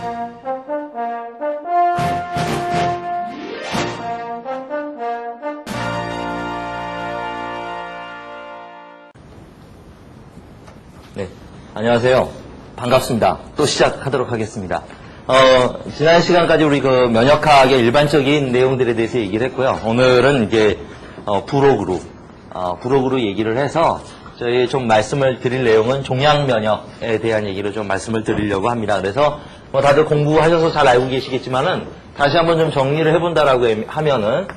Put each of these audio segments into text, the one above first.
네, 안녕하세요. 반갑습니다. 또 시작하도록 하겠습니다. 지난 시간까지 우리 그 면역학의 일반적인 내용들에 대해서 얘기를 했고요. 오늘은 이제 부록으로 얘기를 해서 저희 좀 말씀을 드릴 내용은 종양 면역에 대한 얘기를 좀 말씀을 드리려고 합니다. 그래서 뭐 다들 공부하셔서 잘 알고 계시겠지만은 다시 한번 좀 정리를 해본다라고 하면은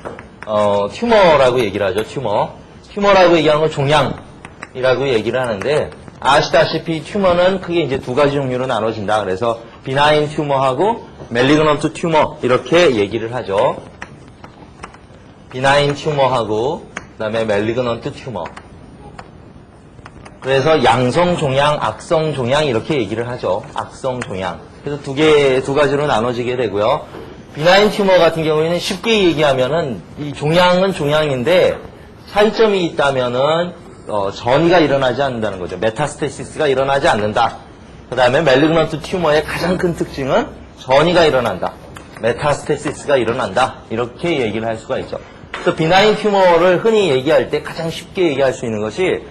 튜머라고 얘기를 하죠. 튜머라고 얘기하는 건 종양이라고 얘기를 하는데, 아시다시피 튜머는 크게 이제 두 가지 종류로 나눠진다. 그래서 비나인 튜머하고 멜리그넌트 튜머 이렇게 얘기를 하죠. 비나인 튜머하고 그다음에 멜리그넌트 튜머. 그래서 양성 종양, 악성 종양 이렇게 얘기를 하죠. 악성 종양. 그래서 두 가지로 나눠지게 되고요. 비나인 튜머 같은 경우에는 쉽게 얘기하면은 이 종양은 종양인데 차이점이 있다면은 전이가 일어나지 않는다는 거죠. 메타스테시스가 일어나지 않는다. 그 다음에 멜리그넌트 튜머의 가장 큰 특징은 전이가 일어난다. 메타스테시스가 일어난다. 이렇게 얘기를 할 수가 있죠. 그래서 비나인 튜머를 흔히 얘기할 때 가장 쉽게 얘기할 수 있는 것이,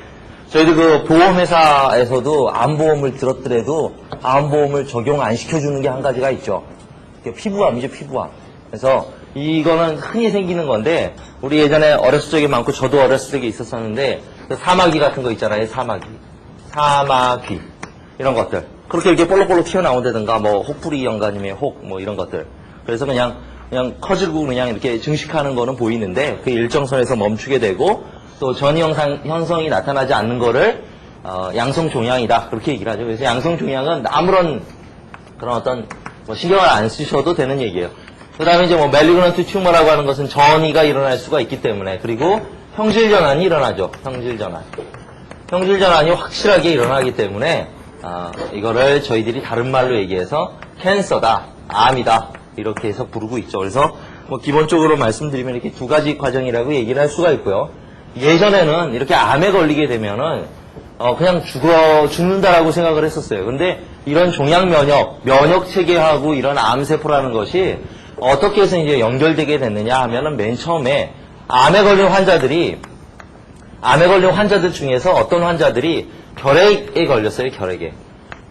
저희들 그 보험회사에서도 암보험을 들었더라도 암보험을 적용 안 시켜주는 게 한 가지가 있죠. 피부암이죠, 피부암. 그래서 이거는 흔히 생기는 건데, 우리 예전에 어렸을 적에 많고 저도 어렸을 적에 있었었는데, 사마귀 같은 거 있잖아요. 사마귀 이런 것들 그렇게 이렇게 볼록볼록 튀어나온다든가, 뭐 혹부리 연가님의 혹 뭐 이런 것들. 그래서 그냥 커지고 그냥 이렇게 증식하는 거는 보이는데 그 일정선에서 멈추게 되고, 또 전이 현성이 나타나지 않는 거를 양성 종양이다 그렇게 얘기를 하죠. 그래서 양성 종양은 아무런 그런 어떤 뭐 신경을 안 쓰셔도 되는 얘기예요. 그 다음에 이제 뭐 멜리그넌트 튜머라고 하는 것은 전이가 일어날 수가 있기 때문에, 그리고 형질 전환이 일어나죠. 형질 전환이 확실하게 일어나기 때문에 이거를 저희들이 다른 말로 얘기해서 캔서다, 암이다 이렇게 해서 부르고 있죠. 그래서 뭐 기본적으로 말씀드리면 이렇게 두 가지 과정이라고 얘기를 할 수가 있고요. 예전에는 이렇게 암에 걸리게 되면은 그냥 죽는다라고 생각을 했었어요. 근데 이런 종양 면역 체계하고 이런 암세포라는 것이 어떻게 해서 이제 연결되게 됐느냐 하면은, 맨 처음에 암에 걸린 환자들 중에서 어떤 환자들이 결핵에 걸렸어요.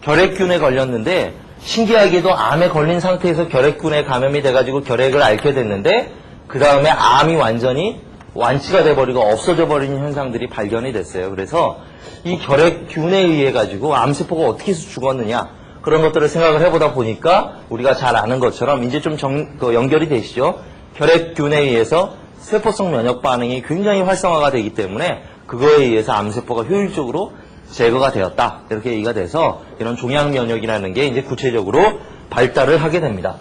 결핵균에 걸렸는데, 신기하게도 암에 걸린 상태에서 결핵균에 감염이 돼가지고 결핵을 앓게 됐는데, 그 다음에 암이 완전히 완치가 돼버리고 없어져 버리는 현상들이 발견이 됐어요. 그래서 이 결핵균에 의해 가지고 암세포가 어떻게 해서 죽었느냐, 그런 것들을 생각을 해보다 보니까 우리가 잘 아는 것처럼 이제 좀 연결이 되시죠. 결핵균에 의해서 세포성 면역 반응이 굉장히 활성화가 되기 때문에 그거에 의해서 암세포가 효율적으로 제거가 되었다. 이렇게 얘기가 돼서 이런 종양 면역이라는 게 이제 구체적으로 발달을 하게 됩니다.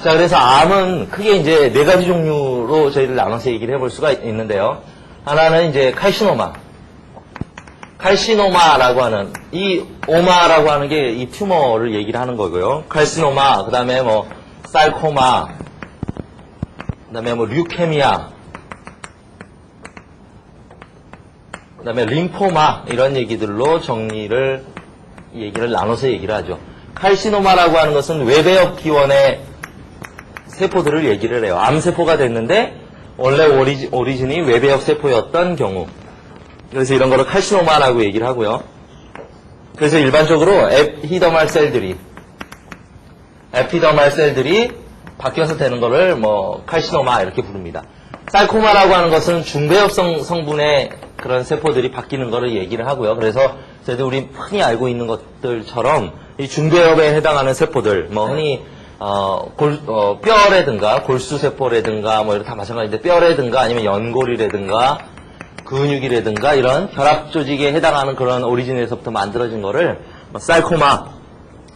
자, 그래서 암은 크게 이제 네 가지 종류로 저희를 나눠서 얘기를 해볼 수가 있는데요. 하나는 이제 칼시노마라고 하는, 이 오마라고 하는 게 이 튜머를 얘기를 하는 거고요. 칼시노마, 그 다음에 뭐 살코마, 그 다음에 뭐 류케미아, 그 다음에 림포마, 이런 얘기들로 얘기를 나눠서 얘기를 하죠. 칼시노마라고 하는 것은 외배역 기원의 세포들을 얘기를 해요. 암세포가 됐는데 원래 오리진이 외배역 세포였던 경우, 그래서 이런 거를 칼시노마라고 얘기를 하고요. 그래서 일반적으로 에피더말 셀들이 바뀌어서 되는 거를 뭐 칼시노마 이렇게 부릅니다. 살코마라고 하는 것은 중배엽성 성분의 그런 세포들이 바뀌는 거를 얘기를 하고요. 그래서 저희들 우리 흔히 알고 있는 것들처럼 이 중배엽에 해당하는 세포들, 뭐 흔히 뼈라든가 골수세포라든가 뭐 이런 다 마찬가지인데, 뼈라든가 아니면 연골이라든가 근육이라든가 이런 결합 조직에 해당하는 그런 오리진에서부터 만들어진 거를 살코마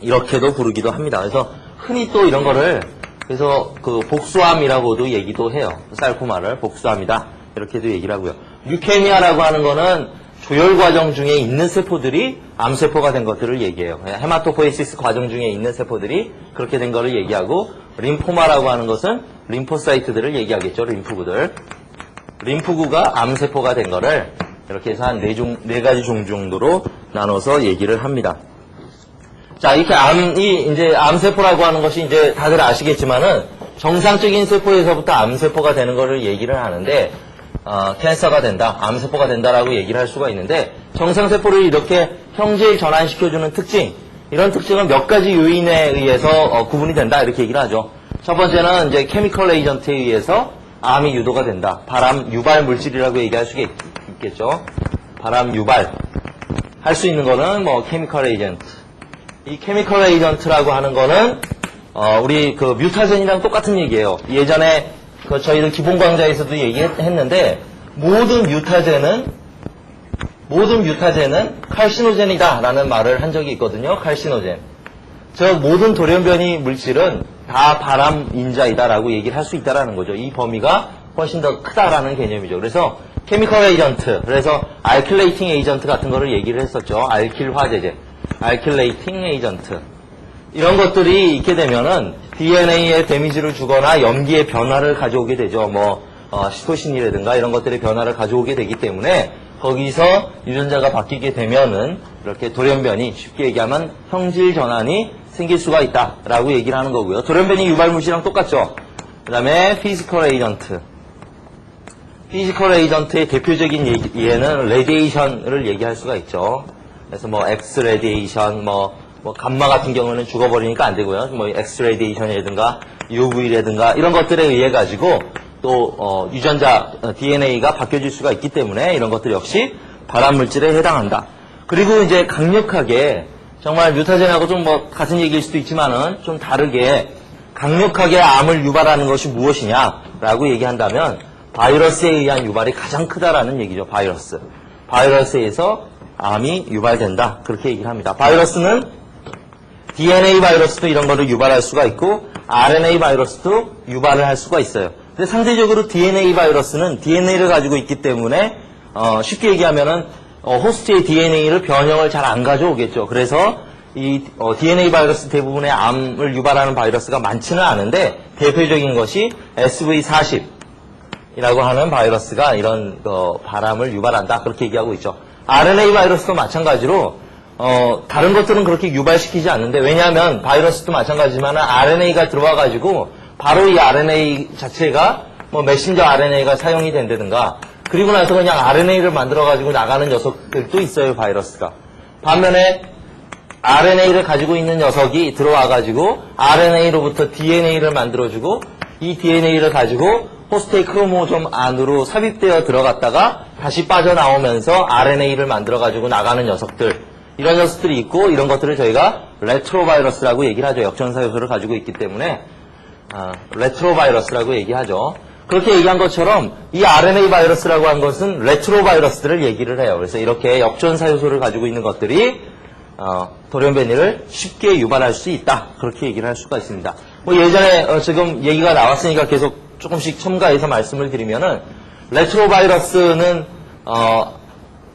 이렇게도 부르기도 합니다. 그래서 흔히 또 이런 거를 그래서 그 복수암이라고도 얘기도 해요. 살코마를 복수암이다 이렇게도 얘기를 하고요. 류케미아라고 하는 거는 조혈 과정 중에 있는 세포들이 암세포가 된 것들을 얘기해요. 헤마토포이시스 과정 중에 있는 세포들이 그렇게 된 거를 얘기하고, 림포마라고 하는 것은 림포사이트들을 얘기하겠죠. 림프구가 암세포가 된 거를 이렇게 해서 한 네 가지 종 정도로 나눠서 얘기를 합니다. 자, 이렇게 이제 암세포라고 하는 것이 이제 다들 아시겠지만은 정상적인 세포에서부터 암세포가 되는 거를 얘기를 하는데, 캔서가 된다, 암세포가 된다라고 얘기를 할 수가 있는데, 정상세포를 이렇게 형질 전환시켜주는 특징, 이런 특징은 몇 가지 요인에 의해서 구분이 된다, 이렇게 얘기를 하죠. 첫 번째는 이제 케미컬 에이전트에 의해서 암이 유도가 된다. 바람 유발 물질이라고 얘기할 수 있겠죠. 바람 유발. 할 수 있는 거는 뭐 케미컬 에이전트. 이 케미컬 에이전트라고 하는 거는 우리 그 뮤타젠이랑 똑같은 얘기예요. 예전에 저희들 기본 강좌에서도 얘기했는데 모든 뮤타젠은 칼시노젠이다 라는 말을 한 적이 있거든요. 칼시노젠. 즉 모든 돌연변이 물질은 다 발암 인자이다 라고 얘기를 할 수 있다라는 거죠. 이 범위가 훨씬 더 크다라는 개념이죠. 그래서 케미컬 에이전트, 그래서 알킬레이팅 에이전트 같은 거를 얘기를 했었죠. 알킬 화제제, 알킬레이팅 에이전트. 이런 것들이 있게 되면은 DNA에 데미지를 주거나 염기의 변화를 가져오게 되죠. 시토신이라든가 이런 것들의 변화를 가져오게 되기 때문에 거기서 유전자가 바뀌게 되면은 이렇게 돌연변이, 쉽게 얘기하면 형질 전환이 생길 수가 있다라고 얘기를 하는 거고요. 돌연변이 유발물질이랑 똑같죠. 그 다음에 피지컬 에이전트. 피지컬 에이전트의 대표적인 예는 레디에이션을 얘기할 수가 있죠. 그래서 엑스 레디에이션, 감마 같은 경우는 죽어버리니까 안 되고요. 엑스 레디에이션이라든가 UV라든가 이런 것들에 의해 가지고 또 유전자 DNA가 바뀌어질 수가 있기 때문에 이런 것들 역시 발암물질에 해당한다. 그리고 이제 강력하게 정말 뮤타젠하고 좀 같은 얘기일 수도 있지만은 좀 다르게 강력하게 암을 유발하는 것이 무엇이냐라고 얘기한다면 바이러스에 의한 유발이 가장 크다라는 얘기죠. 바이러스에서 암이 유발된다. 그렇게 얘기를 합니다. 바이러스는 DNA 바이러스도 이런 거를 유발할 수가 있고 RNA 바이러스도 유발을 할 수가 있어요. 근데 상대적으로 DNA 바이러스는 DNA를 가지고 있기 때문에 쉽게 얘기하면은 호스트의 DNA를 변형을 잘 안 가져오겠죠. 그래서 이 DNA 바이러스 대부분의 암을 유발하는 바이러스가 많지는 않은데 대표적인 것이 SV40이라고 하는 바이러스가 이런 발암을 유발한다. 그렇게 얘기하고 있죠. RNA 바이러스도 마찬가지로 다른 것들은 그렇게 유발시키지 않는데, 왜냐하면 바이러스도 마찬가지지만 RNA가 들어와가지고 바로 이 RNA 자체가 메신저 RNA가 사용이 된다든가, 그리고 나서 그냥 RNA를 만들어가지고 나가는 녀석들도 있어요, 바이러스가. 반면에 RNA를 가지고 있는 녀석이 들어와가지고 RNA로부터 DNA를 만들어주고 이 DNA를 가지고 호스트의 크로모좀 안으로 삽입되어 들어갔다가 다시 빠져나오면서 RNA를 만들어가지고 나가는 녀석들, 이런 녀석들이 있고, 이런 것들을 저희가 레트로바이러스라고 얘기를 하죠. 역전사 요소를 가지고 있기 때문에 레트로바이러스라고 얘기하죠. 그렇게 얘기한 것처럼 이 RNA 바이러스라고 한 것은 레트로바이러스들을 얘기를 해요. 그래서 이렇게 역전사 요소를 가지고 있는 것들이 돌연변이를 쉽게 유발할 수 있다. 그렇게 얘기를 할 수가 있습니다. 예전에 지금 얘기가 나왔으니까 계속 조금씩 첨가해서 말씀을 드리면은, 레트로바이러스는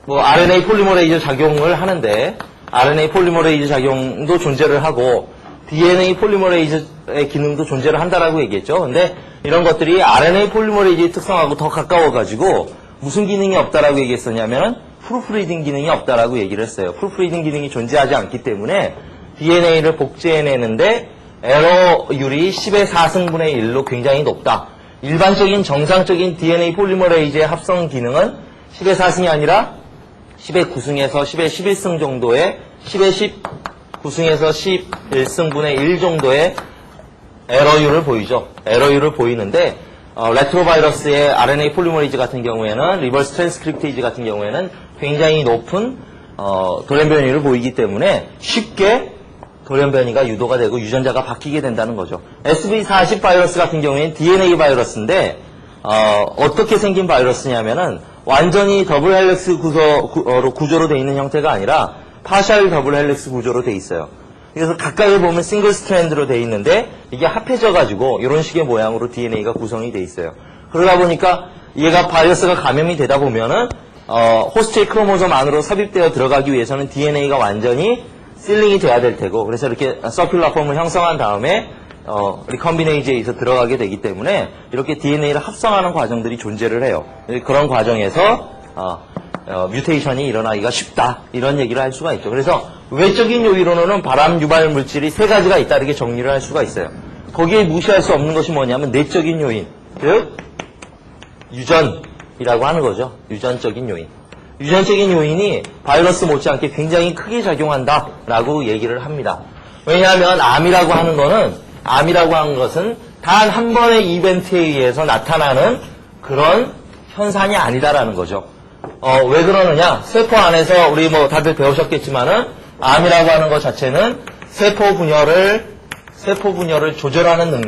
RNA 폴리머레이즈 작용을 하는데, RNA 폴리머레이즈 작용도 존재를 하고 DNA 폴리머레이즈의 기능도 존재를 한다라고 얘기했죠. 근데 이런 것들이 RNA 폴리머레이즈의 특성하고 더 가까워가지고 무슨 기능이 없다라고 얘기했었냐면 프루프리딩 기능이 없다라고 얘기를 했어요. 프루프리딩 기능이 존재하지 않기 때문에 DNA를 복제해내는데 에러율이 10의 4승분의 1로 굉장히 높다. 일반적인 정상적인 DNA 폴리머레이즈의 합성 기능은 10의 4승이 아니라 10의 9승에서 10의 11승 정도의 10의 19승에서 11승분의 1 정도의 에러율을 보이죠. 에러율을 보이는데 레트로바이러스의 RNA 폴리머레이즈 같은 경우에는, 리버스 트랜스크립테이즈 같은 경우에는 굉장히 높은 돌연변이를 보이기 때문에 쉽게 돌연변이가 유도가 되고 유전자가 바뀌게 된다는 거죠. SV40 바이러스 같은 경우에는 DNA 바이러스인데 어떻게 생긴 바이러스냐면은 완전히 더블 헬릭스 구조로 되어 있는 형태가 아니라 파셜 더블 헬릭스 구조로 되어 있어요. 그래서 가까이 보면 싱글 스트랜드로 되어 있는데 이게 합해져가지고 이런 식의 모양으로 DNA가 구성이 되어 있어요. 그러다 보니까 얘가 바이러스가 감염이 되다 보면은 호스트의 크로모솜 안으로 삽입되어 들어가기 위해서는 DNA가 완전히 실링이 돼야 될 테고, 그래서 이렇게 서큘러 폼을 형성한 다음에 리컨비네이즈에서 들어가게 되기 때문에 이렇게 DNA를 합성하는 과정들이 존재를 해요. 그런 과정에서 뮤테이션이 일어나기가 쉽다, 이런 얘기를 할 수가 있죠. 그래서 외적인 요인으로는 발암 유발 물질이 3가지가 있다 이렇게 정리를 할 수가 있어요. 거기에 무시할 수 없는 것이 뭐냐면 내적인 요인, 즉 유전이라고 하는 거죠. 유전적인 요인. 유전적인 요인이 바이러스 못지않게 굉장히 크게 작용한다라고 얘기를 합니다. 왜냐하면 암이라고 하는 것은 단 한 번의 이벤트에 의해서 나타나는 그런 현상이 아니다라는 거죠. 왜 그러느냐? 세포 안에서 우리 뭐 다들 배우셨겠지만은 암이라고 하는 것 자체는 세포 분열을 조절하는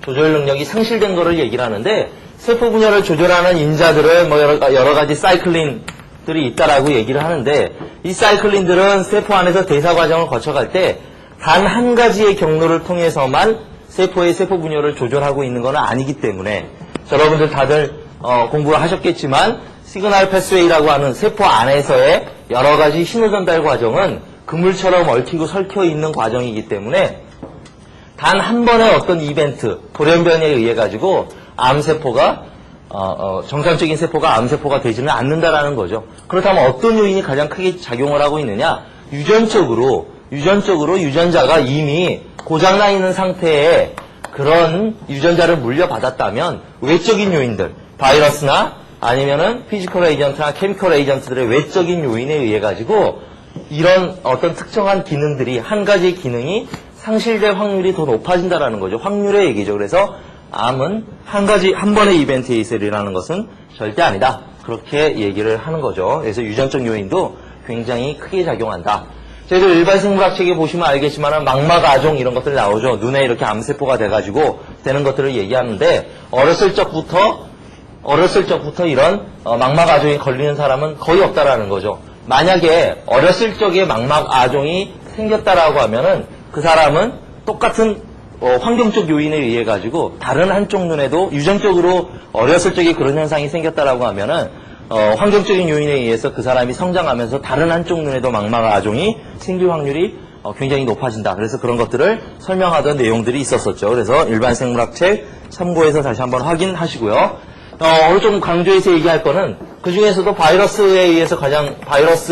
조절 능력이 상실된 거를 얘기를 하는데 세포 분열을 조절하는 인자들은 뭐 여러 가지 사이클린들이 있다라고 얘기를 하는데 이 사이클린들은 세포 안에서 대사 과정을 거쳐갈 때 단 한 가지의 경로를 통해서만 세포의 세포 분열을 조절하고 있는 건 아니기 때문에 여러분들 다들 공부를 하셨겠지만 시그널 패스웨이라고 하는 세포 안에서의 여러 가지 신호 전달 과정은 그물처럼 얽히고 설켜 있는 과정이기 때문에 단 한 번의 어떤 이벤트, 돌연변이에 의해 가지고 암세포가 정상적인 세포가 암세포가 되지는 않는다라는 거죠. 그렇다면 어떤 요인이 가장 크게 작용을 하고 있느냐? 유전적으로 유전자가 이미 고장나 있는 상태에 그런 유전자를 물려받았다면 외적인 요인들, 바이러스나 아니면은 피지컬 에이전트나 케미컬 에이전트들의 외적인 요인에 의해 가지고 이런 어떤 특정한 기능들이 한 가지 기능이 상실될 확률이 더 높아진다라는 거죠. 확률의 얘기죠. 그래서 암은 한 번의 이벤트에 의해서 일어나는 것은 절대 아니다. 그렇게 얘기를 하는 거죠. 그래서 유전적 요인도 굉장히 크게 작용한다. 저희들 일반 생물학 책에 보시면 알겠지만 망막 아종 이런 것들이 나오죠. 눈에 이렇게 암세포가 돼가지고 되는 것들을 얘기하는데 어렸을 적부터 이런 망막 아종이 걸리는 사람은 거의 없다라는 거죠. 만약에 어렸을 적에 망막 아종이 생겼다라고 하면은 그 사람은 똑같은 환경적 요인에 의해 가지고 다른 한쪽 눈에도 유전적으로 어렸을 적에 그런 현상이 생겼다라고 하면은 환경적인 요인에 의해서 그 사람이 성장하면서 다른 한쪽 눈에도 망막 아종이 생길 확률이 굉장히 높아진다. 그래서 그런 것들을 설명하던 내용들이 있었었죠. 그래서 일반 생물학 책 참고해서 다시 한번 확인하시고요. 오늘 좀 강조해서 얘기할 거는 그 중에서도 바이러스에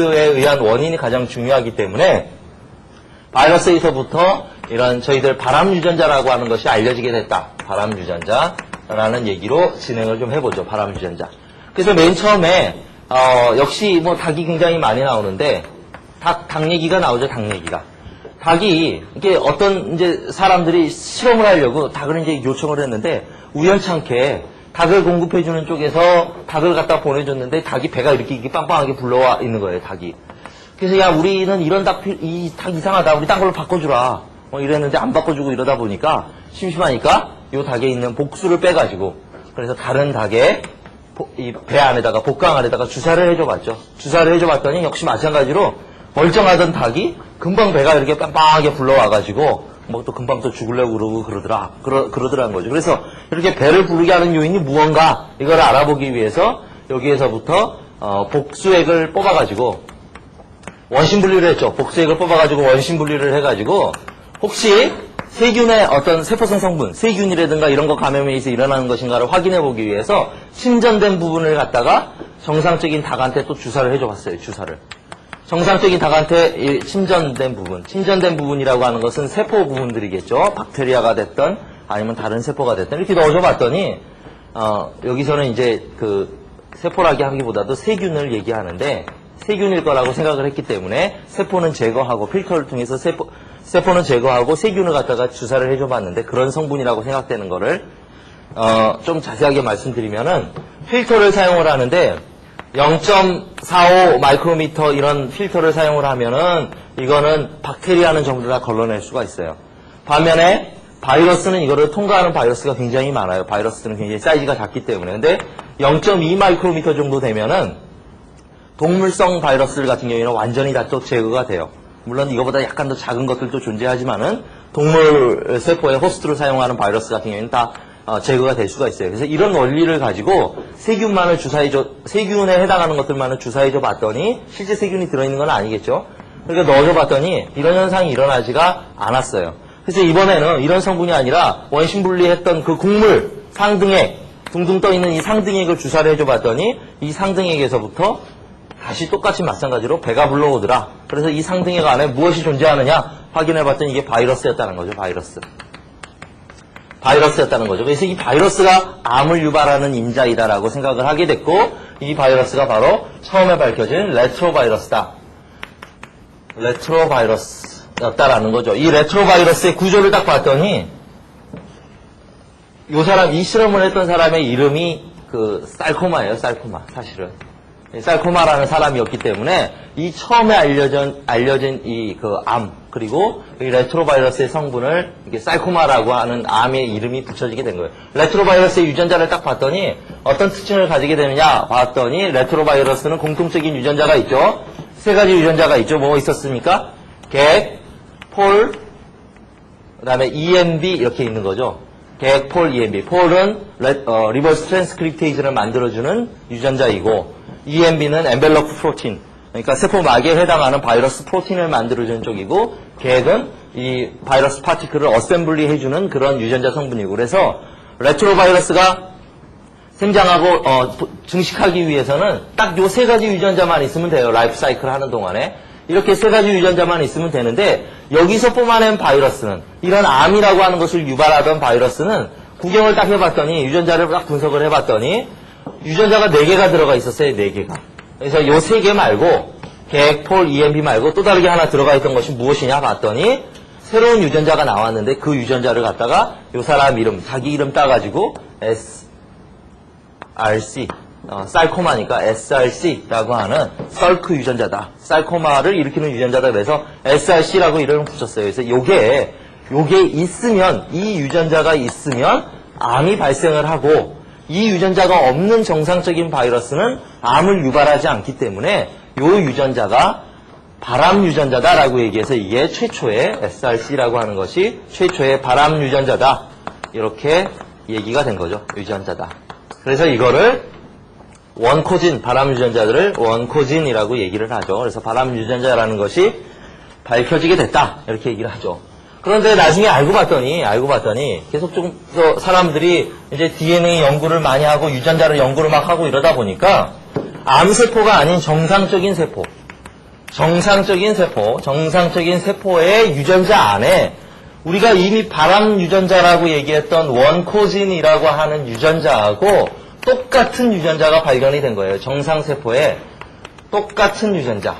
의한 원인이 가장 중요하기 때문에 바이러스에서부터 이런 저희들 발암 유전자라고 하는 것이 알려지게 됐다. 발암 유전자라는 얘기로 진행을 좀 해보죠. 발암 유전자. 그래서 맨 처음에 역시 뭐 닭이 굉장히 많이 나오는데 닭 얘기가 나오죠. 닭 얘기가. 닭이 이게 어떤 이제 사람들이 실험을 하려고 닭을 이제 요청을 했는데 우연찮게 닭을 공급해주는 쪽에서 닭을 갖다 보내줬는데 닭이 배가 이렇게 빵빵하게 불러와 있는 거예요. 닭이. 그래서 야 우리는 이런 닭 이상하다. 우리 딴 걸로 바꿔주라. 이랬는데 안 바꿔주고 이러다 보니까 심심하니까 요 닭에 있는 복수를 빼가지고 그래서 다른 닭의 이 배 안에다가 복강 안에다가 주사를 해줘봤죠. 주사를 해줘봤더니 역시 마찬가지로 멀쩡하던 닭이 금방 배가 이렇게 빵빵하게 불러와가지고 뭐 또 금방 또 죽으려고 그러고 그러더라는 거죠. 그래서 이렇게 배를 부르게 하는 요인이 무언가 이걸 알아보기 위해서 여기에서부터 복수액을 뽑아가지고 원심분리를 했죠. 복수액을 뽑아가지고 원심분리를 해가지고 혹시 세균의 어떤 세포성 성분, 세균이라든가 이런 거 감염에 의해서 일어나는 것인가를 확인해 보기 위해서 침전된 부분을 갖다가 정상적인 닭한테 또 주사를 해줘봤어요. 주사를. 정상적인 닭한테 침전된 부분이라고 하는 것은 세포 부분들이겠죠. 박테리아가 됐던 아니면 다른 세포가 됐던 이렇게 넣어줘 봤더니 여기서는 이제 그 세포라기 하기보다도 세균을 얘기하는데 세균일 거라고 생각을 했기 때문에 세포는 제거하고 필터를 통해서 세포는 제거하고 세균을 갖다가 주사를 해줘 봤는데 그런 성분이라고 생각되는 거를 좀 자세하게 말씀드리면은 필터를 사용을 하는데 0.45 마이크로미터 이런 필터를 사용을 하면은 이거는 박테리아는 전부 다 걸러낼 수가 있어요. 반면에 바이러스는 이거를 통과하는 바이러스가 굉장히 많아요. 바이러스들은 굉장히 사이즈가 작기 때문에. 근데 0.2 마이크로미터 정도 되면은 동물성 바이러스들 같은 경우에는 완전히 다 또 제거가 돼요. 물론 이거보다 약간 더 작은 것들도 존재하지만은 동물 세포의 호스트를 사용하는 바이러스 같은 경우에는 다 제거가 될 수가 있어요. 그래서 이런 원리를 가지고 세균에 해당하는 것들만을 주사해줘 봤더니 실제 세균이 들어있는 건 아니겠죠. 그러니까 넣어줘 봤더니 이런 현상이 일어나지가 않았어요. 그래서 이번에는 이런 성분이 아니라 원심분리했던 그 곡물, 상등액, 둥둥 떠있는 이 상등액을 주사를 해줘 봤더니 이 상등액에서부터 다시 똑같이 마찬가지로 배가 불러오더라. 그래서 이 상등액 안에 무엇이 존재하느냐 확인해봤더니 이게 바이러스였다는 거죠. 바이러스였다는 거죠. 그래서 이 바이러스가 암을 유발하는 인자이다라고 생각을 하게 됐고, 이 바이러스가 바로 처음에 밝혀진 레트로바이러스다. 레트로바이러스였다라는 거죠. 이 레트로바이러스의 구조를 딱 봤더니 이 실험을 했던 사람의 이름이 쌀코마예요. 쌀코마. 사실은 쌀코마라는 사람이었기 때문에 이 처음에 알려진 이 암, 그리고 이 레트로바이러스의 성분을 이렇게 쌀코마라고 하는 암의 이름이 붙여지게 된 거예요. 레트로바이러스의 유전자를 딱 봤더니 어떤 특징을 가지게 되느냐 봤더니, 레트로바이러스는 공통적인 유전자가 있죠. 세 가지 유전자가 있죠. 뭐가 있었습니까? 객, 폴, 그 다음에 EMB 이렇게 있는 거죠. 객, 폴, EMB. 폴은 리버스 트랜스크립테이즈를 만들어주는 유전자이고, EMB는 엔벨로프 프로틴, 그러니까 세포막에 해당하는 바이러스 프로틴을 만들어주는 쪽이고, 객은 이 바이러스 파티클을 어셈블리 해주는 그런 유전자 성분이고, 그래서 레트로바이러스가 생장하고 증식하기 위해서는 딱 요 세 가지 유전자만 있으면 돼요. 라이프 사이클 하는 동안에. 이렇게 세 가지 유전자만 있으면 되는데, 여기서 뽑아낸 바이러스는, 이런 암이라고 하는 것을 유발하던 바이러스는 구경을 딱 해봤더니, 유전자를 딱 분석을 해봤더니 유전자가 4개가 들어가 있었어요. 4개가. 그래서 요 3개 말고 객, 폴, EMB 말고 또 다르게 하나 들어가 있던 것이 무엇이냐 봤더니 새로운 유전자가 나왔는데, 그 유전자를 갖다가 요 사람 이름, 자기 이름 따가지고 SRC, 쌀코마니까 SRC라고 하는 썰크 유전자다. 쌀코마를 일으키는 유전자다. 그래서 SRC라고 이름을 붙였어요. 그래서 요게 있으면, 이 유전자가 있으면 암이 발생을 하고, 이 유전자가 없는 정상적인 바이러스는 암을 유발하지 않기 때문에 요 유전자가 바람 유전자다라고 얘기해서, 이게 최초의 SRC라고 하는 것이 최초의 바람 유전자다. 이렇게 얘기가 된 거죠. 유전자다. 그래서 이거를 원코진, 바람 유전자들을 원코진이라고 얘기를 하죠. 그래서 바람 유전자라는 것이 밝혀지게 됐다. 이렇게 얘기를 하죠. 그런데 나중에 알고 봤더니 계속 좀 사람들이 이제 DNA 연구를 많이 하고 유전자를 연구를 막 하고 이러다 보니까 암세포가 아닌 정상적인 세포의 유전자 안에 우리가 이미 바람 유전자라고 얘기했던 원코진이라고 하는 유전자하고 똑같은 유전자가 발견이 된 거예요. 정상세포에 똑같은 유전자.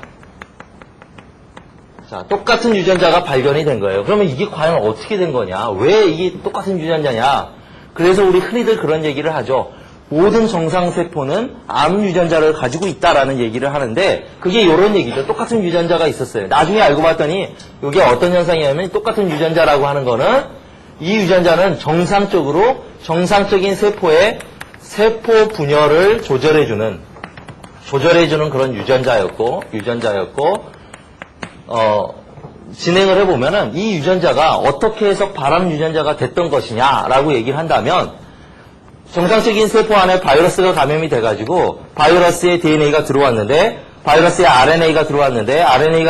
자, 똑같은 유전자가 발견이 된 거예요. 그러면 이게 과연 어떻게 된 거냐? 왜 이게 똑같은 유전자냐? 그래서 우리 흔히들 그런 얘기를 하죠. 모든 정상세포는 암 유전자를 가지고 있다라는 얘기를 하는데, 그게 이런 얘기죠. 똑같은 유전자가 있었어요. 나중에 알고 봤더니 이게 어떤 현상이냐면, 똑같은 유전자라고 하는 거는, 이 유전자는 정상적인 세포의 세포 분열을 조절해주는 그런 유전자였고, 진행을 해보면은 이 유전자가 어떻게 해서 바람 유전자가 됐던 것이냐라고 얘기를 한다면, 정상적인 세포 안에 바이러스가 감염이 돼가지고, 바이러스의 DNA가 들어왔는데, 바이러스의 RNA가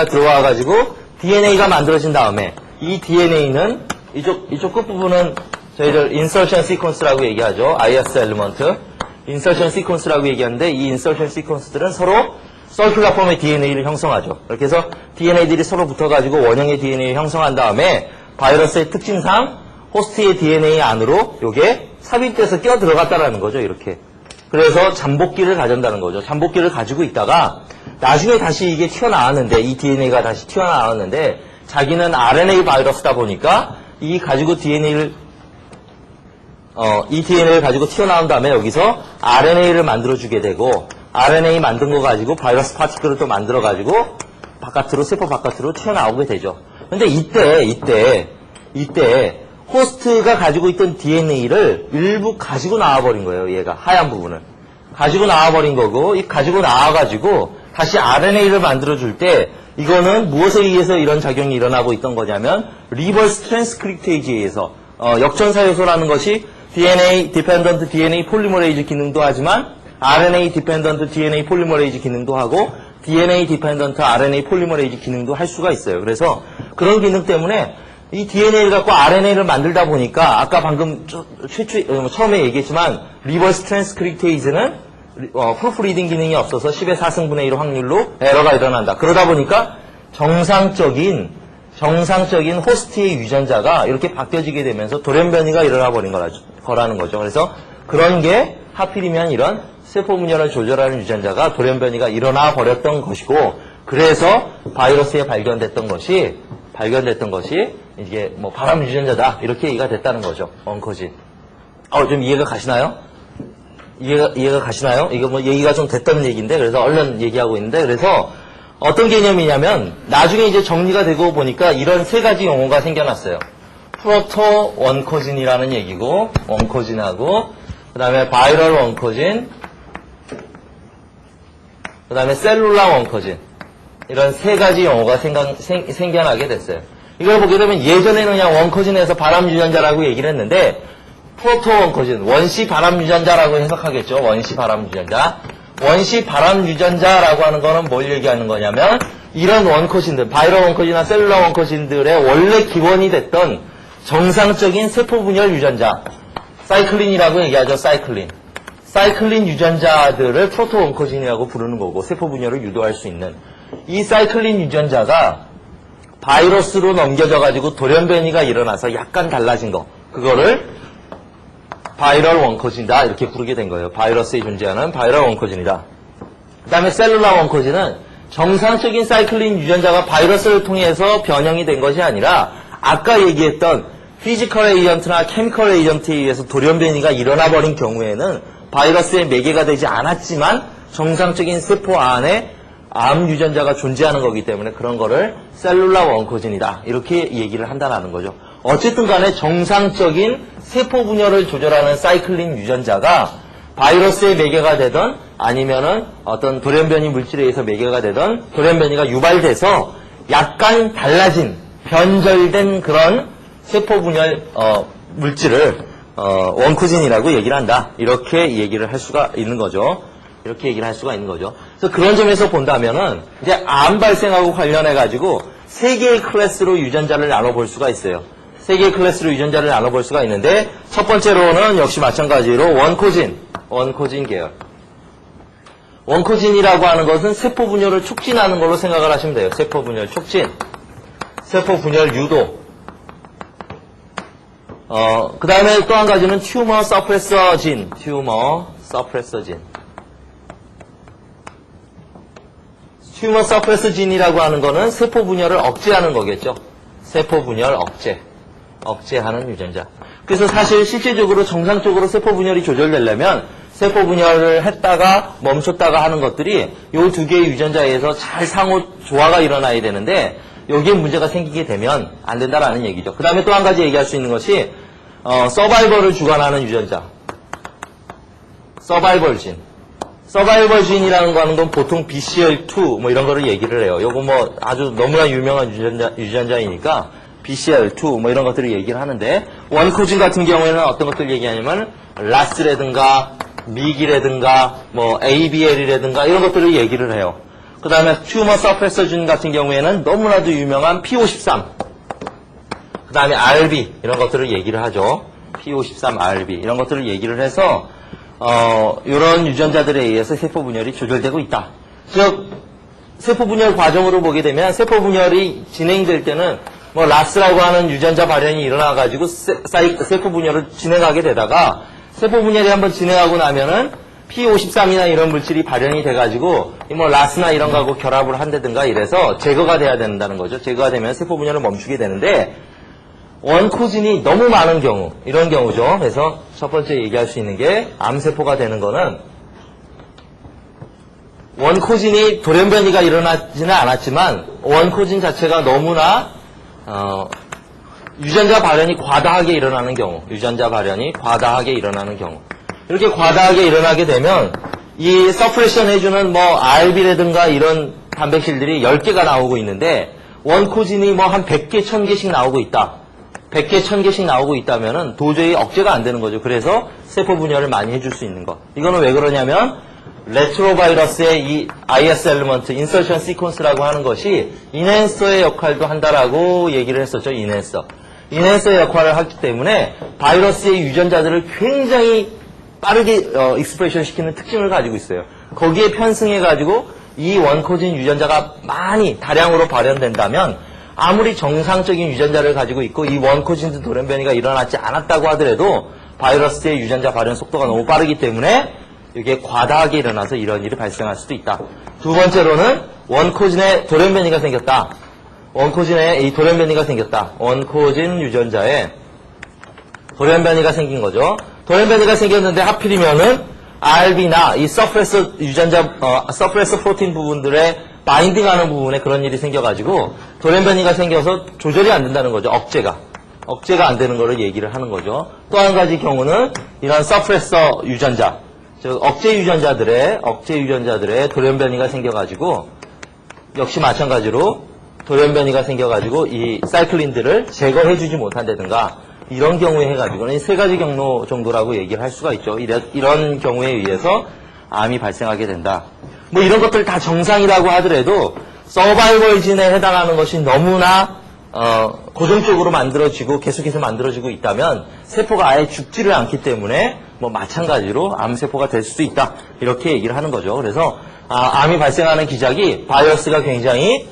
들어와가지고, DNA가 만들어진 다음에, 이 DNA는, 이쪽 끝부분은 저희들 insertion sequence라고 얘기하죠. IS 엘리먼트. insertion sequence라고 얘기하는데, 이 insertion sequence들은 서로 서큘러 폼의 DNA를 형성하죠. 그렇게 해서 DNA들이 서로 붙어가지고 원형의 DNA를 형성한 다음에, 바이러스의 특징상 호스트의 DNA 안으로 요게 삽입돼서 끼어 들어갔다라는 거죠. 이렇게. 그래서 잠복기를 가진다는 거죠. 잠복기를 가지고 있다가 나중에 다시 이게 튀어나왔는데, 이 DNA가 다시 튀어나왔는데, 자기는 RNA 바이러스다 보니까 이 DNA를 가지고 튀어나온 다음에 여기서 RNA를 만들어주게 되고, RNA 만든 거 가지고 바이러스 파티클을 또 만들어가지고 세포 바깥으로 튀어나오게 되죠. 근데 이때 호스트가 가지고 있던 DNA를 일부 가지고 나와버린 거예요. 얘가 하얀 부분을 가지고 나와버린 거고, 이 가지고 나와가지고 다시 RNA를 만들어줄 때, 이거는 무엇에 의해서 이런 작용이 일어나고 있던 거냐면, 리버스 트랜스크립테이지에 의해서, 역전사 요소라는 것이 DNA 디펜던트 DNA 폴리머레이즈 기능도 하지만, RNA 디펜던트 DNA 폴리머레이즈 기능도 하고, DNA 디펜던트 RNA 폴리머레이즈 기능도 할 수가 있어요. 그래서 그런 기능 때문에 이 DNA를 갖고 RNA를 만들다 보니까, 아까 방금 처음에 얘기했지만, 리버스 트랜스크립테이즈는 프루프리딩 기능이 없어서 10의 4승분의 1 확률로 에러가 일어난다. 그러다 보니까 정상적인 호스트의 유전자가 이렇게 바뀌어지게 되면서 돌연변이가 일어나 버린 거라는 거죠. 그래서 그런 게 하필이면 이런 세포 분열을 조절하는 유전자가 돌연변이가 일어나 버렸던 것이고, 그래서 바이러스에 발견됐던 것이 이게 뭐 바람 유전자다 이렇게 얘기가 됐다는 거죠. 원코진. 좀 이해가 가시나요? 이해가 가시나요? 이거 뭐 얘기가 좀 됐던 얘기인데, 그래서 얼른 얘기하고 있는데, 그래서 어떤 개념이냐면 나중에 이제 정리가 되고 보니까 이런 세 가지 용어가 생겨났어요. 프로토 원코진이라는 얘기고, 원코진하고, 그 다음에 바이럴 원코진, 그 다음에 셀룰라 원코진. 이런 세 가지 용어가 생겨나게 됐어요. 이걸 보게 되면 예전에는 그냥 원코진에서 바람 유전자라고 얘기를 했는데, 프로토 원코진, 원시 바람 유전자라고 해석하겠죠. 원시 바람 유전자. 원시 바람 유전자라고 하는 거는 뭘 얘기하는 거냐면, 이런 원코진들, 바이럴 원코진이나 셀룰라 원코진들의 원래 기원이 됐던 정상적인 세포 분열 유전자, 사이클린이라고 얘기하죠. 사이클린 유전자들을 프로토 원코진이라고 부르는 거고, 세포 분열을 유도할 수 있는 이 사이클린 유전자가 바이러스로 넘겨져 가지고 돌연변이가 일어나서 약간 달라진 거, 그거를 바이럴 원코진이다 이렇게 부르게 된 거예요. 바이러스에 존재하는 바이럴 원코진이다. 그 다음에 셀룰라 원코진은 정상적인 사이클린 유전자가 바이러스를 통해서 변형이 된 것이 아니라 아까 얘기했던 피지컬 에이전트나 케미컬 에이전트에 의해서 돌연변이가 일어나 버린 경우에는 바이러스의 매개가 되지 않았지만 정상적인 세포 안에 암 유전자가 존재하는 거기 때문에 그런 거를 셀룰라 원코진이다 이렇게 얘기를 한다는 거죠. 어쨌든 간에 정상적인 세포 분열을 조절하는 사이클린 유전자가 바이러스의 매개가 되던 아니면은 어떤 돌연변이 물질에 의해서 매개가 되던 돌연변이가 유발돼서 약간 달라진 변절된 그런 세포 분열 물질을 원코진이라고 얘기를 한다. 이렇게 얘기를 할 수가 있는 거죠. 그래서 그런 점에서 본다면은 이제 암 발생하고 관련해 가지고 세 개의 클래스로 유전자를 나눠볼 수가 있어요. 세 개의 클래스로 유전자를 나눠볼 수가 있는데, 첫 번째로는 역시 마찬가지로 원코진 계열. 원코진이라고 하는 것은 세포 분열을 촉진하는 걸로 생각을 하시면 돼요. 세포 분열 촉진, 세포 분열 유도. 그 다음에 또 한 가지는 튜머 서프레서 진. 튜머 서프레서 진이라고 하는 거는 세포 분열을 억제하는 거겠죠. 세포 분열 억제하는 유전자. 그래서 사실 실제적으로 정상적으로 세포 분열이 조절되려면 세포 분열을 했다가 멈췄다가 하는 것들이 이 두 개의 유전자에 의해서 잘 상호 조화가 일어나야 되는데, 여기에 문제가 생기게 되면 안 된다라는 얘기죠. 그 다음에 또 한 가지 얘기할 수 있는 것이 서바이벌을 주관하는 유전자, 서바이벌 진이라는 거 하는 건 보통 BCL2 뭐 이런 거를 얘기를 해요. 요거 뭐 아주 너무나 유명한 유전자이니까 BCL2 뭐 이런 것들을 얘기를 하는데, 원코진 같은 경우에는 어떤 것들 얘기하냐면 라스라든가 미기라든가 뭐 ABL이라든가 이런 것들을 얘기를 해요. 그 다음에 튜머 서프레서 진 같은 경우에는 너무나도 유명한 P53, 그 다음에 RB 이런 것들을 얘기를 하죠. P53, RB 이런 것들을 얘기를 해서 이런 유전자들에 의해서 세포 분열이 조절되고 있다. 즉 세포 분열 과정으로 보게 되면 세포 분열이 진행될 때는 뭐 라스라고 하는 유전자 발현이 일어나가지고 세포 분열을 진행하게 되다가, 세포 분열이 한번 진행하고 나면은 P53이나 이런 물질이 발현이 돼가지고 뭐 라스나 이런 거하고 결합을 한다든가 이래서 제거가 돼야 된다는 거죠. 제거가 되면 세포 분열을 멈추게 되는데, 원코진이 너무 많은 경우, 이런 경우죠. 그래서 첫 번째 얘기할 수 있는 게, 암세포가 되는 거는 원코진이 돌연변이가 일어나지는 않았지만 원코진 자체가 너무나 유전자 발현이 과다하게 일어나는 경우, 이렇게 과다하게 일어나게 되면 이 서프레션 해주는 뭐 RB라든가 이런 단백질들이 10개가 나오고 있는데, 원코진이 뭐 한 100개, 1000개씩 나오고 있다. 100개, 1000개씩 나오고 있다면은 도저히 억제가 안 되는 거죠. 그래서 세포 분열을 많이 해줄 수 있는 거. 이거는 왜 그러냐면 레트로바이러스의 이 IS 엘리먼트, 인서션 시퀀스라고 하는 것이 인핸서의 역할도 한다라고 얘기를 했었죠. 인핸서의 역할을 하기 때문에 바이러스의 유전자들을 굉장히 빠르게 익스프레션 시키는 특징을 가지고 있어요. 거기에 편승해가지고 이 원코진 유전자가 많이 다량으로 발현된다면 아무리 정상적인 유전자를 가지고 있고 이 원코진 돌연변이가 일어나지 않았다고 하더라도 바이러스의 유전자 발현 속도가 너무 빠르기 때문에 이게 과다하게 일어나서 이런 일이 발생할 수도 있다. 두 번째로는 원코진에 돌연변이가 생겼다. 원코진에 이 돌연변이가 생겼다. 원코진 유전자에 돌연변이가 생긴 거죠. 돌연변이가 생겼는데 하필이면은 RB나 이 서프레서 유전자, 서프레서 프로틴 부분들의 바인딩하는 부분에 그런 일이 생겨가지고 돌연변이가 생겨서 조절이 안 된다는 거죠. 억제가 안 되는 거를 얘기를 하는 거죠. 또 한 가지 경우는 이런 서프레서 유전자, 즉 억제 유전자들의 돌연변이가 생겨가지고 역시 마찬가지로 돌연변이가 생겨가지고 이 사이클린들을 제거해주지 못한다든가 이런 경우에 해가지고는 세 가지 경로 정도라고 얘기를 할 수가 있죠. 이런 경우에 의해서 암이 발생하게 된다. 뭐 이런 것들 다 정상이라고 하더라도 서바이벌진에 해당하는 것이 너무나 고정적으로 만들어지고 계속해서 만들어지고 있다면 세포가 아예 죽지를 않기 때문에 뭐 마찬가지로 암세포가 될 수도 있다. 이렇게 얘기를 하는 거죠. 그래서 암이 발생하는 기작이 바이러스가 굉장히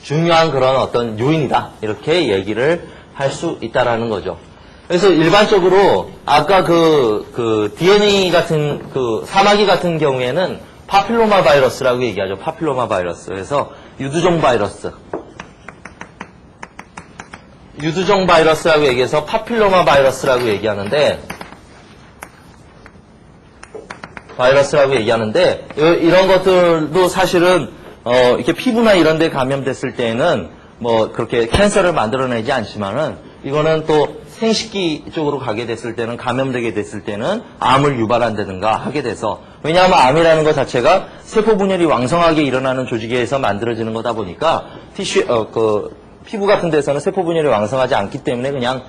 중요한 그런 어떤 요인이다. 이렇게 얘기를 할 수 있다라는 거죠. 그래서 일반적으로 아까 그 DNA 같은 그 사마귀 같은 경우에는 파필로마 바이러스라고 얘기하죠. 파필로마 바이러스. 그래서 유두종 바이러스라고 얘기해서 파필로마 바이러스라고 얘기하는데 이런 것들도 사실은 이렇게 피부나 이런 데 감염됐을 때에는 뭐 그렇게 캔서를 만들어내지 않지만은 이거는 또 생식기 쪽으로 가게 됐을 때는 감염되게 됐을 때는 암을 유발한다든가 하게 돼서 왜냐하면 암이라는 것 자체가 세포 분열이 왕성하게 일어나는 조직에서 만들어지는 거다 보니까 피부 같은 데서는 세포 분열이 왕성하지 않기 때문에 그냥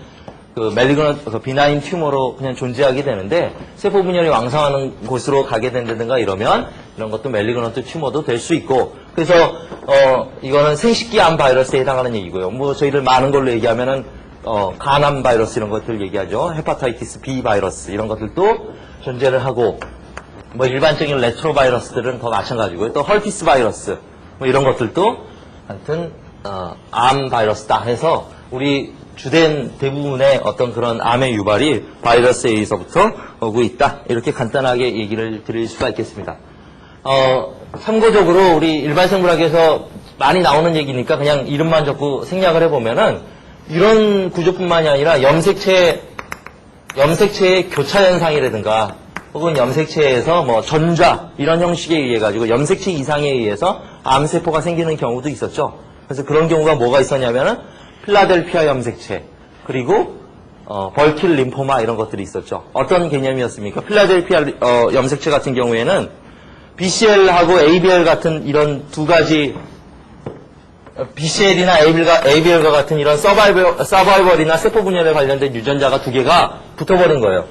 비나인 튜머로 그냥 존재하게 되는데 세포 분열이 왕성하는 곳으로 가게 된다든가 이러면 이런 것도 멜리그넌트 튜머도 될 수 있고 그래서 이거는 생식기암 바이러스에 해당하는 얘기고요. 뭐 저희들 많은 걸로 얘기하면은 간암 바이러스 이런 것들 얘기하죠. 헤파타이티스 B 바이러스 이런 것들도 존재를 하고 뭐 일반적인 레트로 바이러스들은 더 마찬가지고요. 또 헐피스 바이러스 뭐 이런 것들도 하여튼 암 바이러스다 해서 우리 주된 대부분의 어떤 그런 암의 유발이 바이러스에 의해서부터 오고 있다. 이렇게 간단하게 얘기를 드릴 수가 있겠습니다. 참고적으로 우리 일반 생물학에서 많이 나오는 얘기니까 그냥 이름만 적고 생략을 해보면은 이런 구조뿐만이 아니라 염색체의 교차 현상이라든가 혹은 염색체에서 뭐 전좌 이런 형식에 의해 가지고 염색체 이상에 의해서 암세포가 생기는 경우도 있었죠. 그래서 그런 경우가 뭐가 있었냐면은 필라델피아 염색체 그리고 벌킬 림포마 이런 것들이 있었죠. 어떤 개념이었습니까? 필라델피아 염색체 같은 경우에는 BCL하고 ABL 같은 이런 두 가지 BCL이나 ABL과 같은 이런 서바이벌이나 세포 분열에 관련된 유전자가 두 개가 붙어버린 거예요.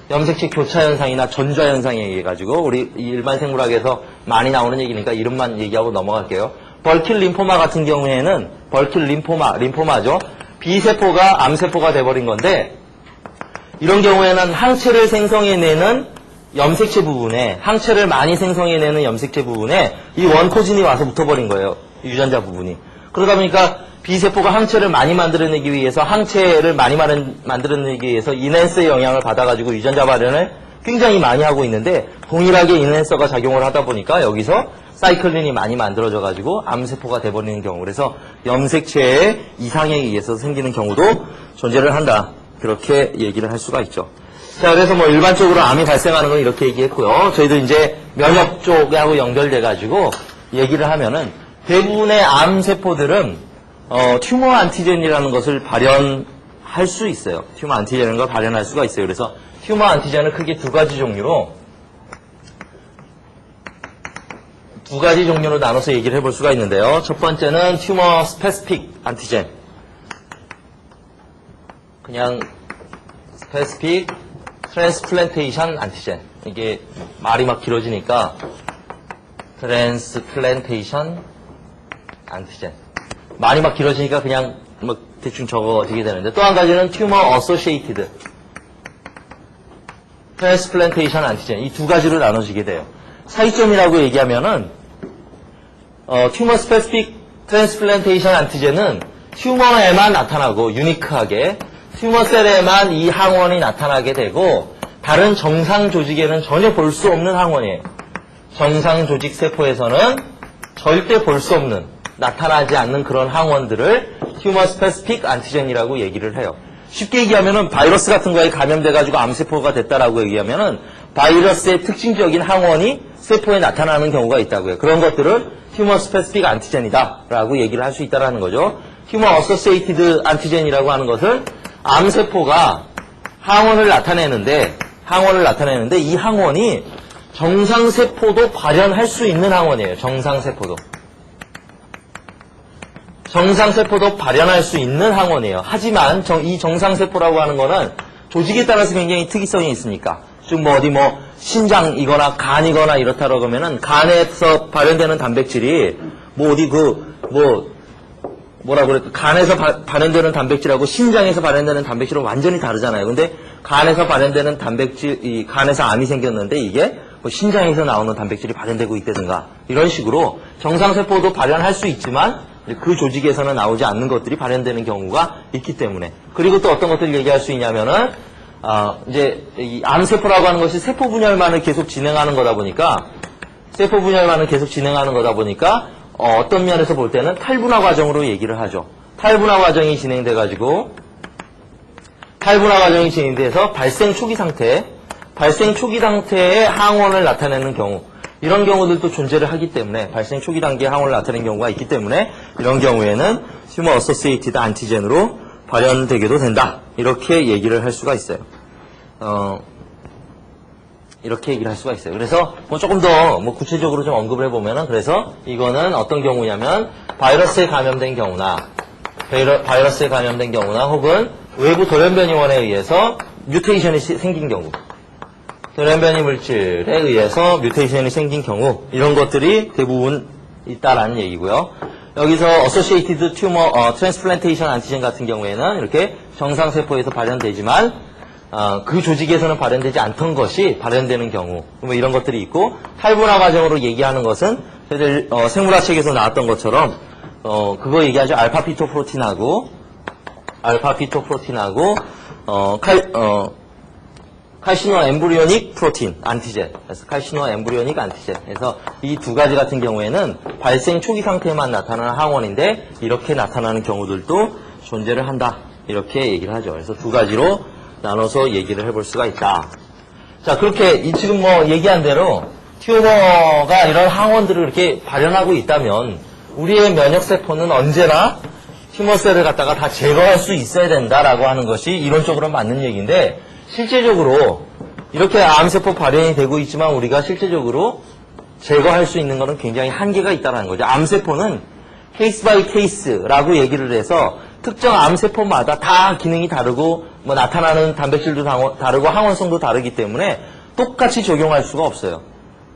염색체 교차 현상이나 전좌 현상에 의해 가지고 우리 일반 생물학에서 많이 나오는 얘기니까 이름만 얘기하고 넘어갈게요. 벌킬 림포마 같은 경우에는 벌킬 림포마죠. B세포가 암세포가 돼버린 건데 이런 경우에는 항체를 생성해내는 염색체 부분에 항체를 많이 생성해내는 염색체 부분에 이 원코진이 와서 붙어버린 거예요. 유전자 부분이. 그러다 보니까 B세포가 항체를 많이 만들어내기 위해서 항체를 많이 만들어내기 위해서 인핸서의 영향을 받아가지고 유전자 발현을 굉장히 많이 하고 있는데 동일하게 인핸서가 작용을 하다 보니까 여기서 사이클린이 많이 만들어져가지고 암세포가 돼버리는 경우 그래서 염색체의 이상에 의해서 생기는 경우도 존재를 한다. 그렇게 얘기를 할 수가 있죠. 자, 그래서 뭐 일반적으로 암이 발생하는 건 이렇게 얘기했고요. 저희도 이제 면역 쪽하고 연결돼가지고 얘기를 하면은 대부분의 암세포들은 튜머 안티젠이라는 것을 발현할 수 있어요. 튜머 안티젠이라는 걸 발현할 수가 있어요. 그래서 튜머 안티젠은 크게 두 가지 종류로 나눠서 얘기를 해볼 수가 있는데요. 첫 번째는 튜머 스페시픽 안티젠. 그냥 스페시픽 트랜스플랜테이션 안티젠. 이게 말이 막 길어지니까 트랜스플랜테이션 안티젠. 말이 막 길어지니까 그냥 뭐 대충 적어지게 되는데 또 한 가지는 튜머 어소시에이티드 트랜스플란테이션 안티젠 이 두 가지로 나눠지게 돼요. 차이점이라고 얘기하면은 튜머 스페시픽 트랜스플란테이션 안티젠은 튜머에만 나타나고 유니크하게 튜머셀에만 이 항원이 나타나게 되고 다른 정상 조직에는 전혀 볼 수 없는 항원이에요. 정상 조직 세포에서는 절대 볼 수 없는 나타나지 않는 그런 항원들을 튜머 스페시픽 안티젠이라고 얘기를 해요. 쉽게 얘기하면은 바이러스 같은 거에 감염돼가지고 암세포가 됐다라고 얘기하면은 바이러스의 특징적인 항원이 세포에 나타나는 경우가 있다고요. 그런 것들을 튜머 스페시픽 안티젠이다라고 얘기를 할 수 있다라는 거죠. 튜머 어소시에이티드 안티젠이라고 하는 것을 암세포가 항원을 나타내는데 이 항원이 정상세포도 발현할 수 있는 항원이에요. 정상세포도 발현할 수 있는 항원이에요. 하지만 이 정상세포라고 하는 거는 조직에 따라서 굉장히 특이성이 있으니까 즉 신장이거나 간이거나 이렇다라고 하면은 간에서 발현되는 단백질이 간에서 발현되는 단백질하고 신장에서 발현되는 단백질은 완전히 다르잖아요. 근데 간에서 발현되는 단백질, 간에서 암이 생겼는데 이게 신장에서 나오는 단백질이 발현되고 있다든가 이런 식으로 정상세포도 발현할 수 있지만 그 조직에서는 나오지 않는 것들이 발현되는 경우가 있기 때문에 그리고 또 어떤 것들을 얘기할 수 있냐면은 이제 이 암세포라고 하는 것이 세포 분열만을 계속 진행하는 거다 보니까 어떤 면에서 볼 때는 탈분화 과정으로 얘기를 하죠. 탈분화 과정이 진행돼서 발생 초기 상태에 항원을 나타내는 경우 이런 경우들도 존재를 하기 때문에 발생 초기 단계에 항원을 나타내는 경우가 있기 때문에 이런 경우에는 튜머 어소시에이티드 안티젠으로 발현되게도 된다. 이렇게 얘기를 할 수가 있어요. 그래서 조금 더 구체적으로 좀 언급을 해보면은 그래서 이거는 어떤 경우냐면 바이러스에 감염된 경우나 혹은 외부 돌연변이원에 의해서 뮤테이션이 생긴 경우 돌연변이 물질에 의해서 뮤테이션이 생긴 경우 이런 것들이 대부분 있다라는 얘기고요. 여기서 Associated Tumor Transplantation Antigen 같은 경우에는 이렇게 정상세포에서 발현되지만 그 조직에서는 발현되지 않던 것이 발현되는 경우 이런 것들이 있고 탈분화 과정으로 얘기하는 것은 저희들 생물학책에서 나왔던 것처럼 그거 얘기하죠. 알파피토프로틴하고 칼시노 엠브리오닉 프로틴 안티젠. 그래서 칼시노 엠브리오닉 안티젠. 그래서 이 두 가지 같은 경우에는 발생 초기 상태에만 나타나는 항원인데 이렇게 나타나는 경우들도 존재를 한다. 이렇게 얘기를 하죠. 그래서 두 가지로 나눠서 얘기를 해볼 수가 있다. 자, 그렇게 지금 얘기한 대로 튜머가 이런 항원들을 이렇게 발현하고 있다면 우리의 면역세포는 언제나 튜머셀을 갖다가 다 제거할 수 있어야 된다라고 하는 것이 이론적으로 맞는 얘기인데 실제적으로 이렇게 암세포 발현이 되고 있지만 우리가 실제적으로 제거할 수 있는 것은 굉장히 한계가 있다는 거죠. 암세포는 케이스 바이 케이스라고 얘기를 해서 특정 암세포마다 다 기능이 다르고 나타나는 단백질도 다르고 항원성도 다르기 때문에 똑같이 적용할 수가 없어요.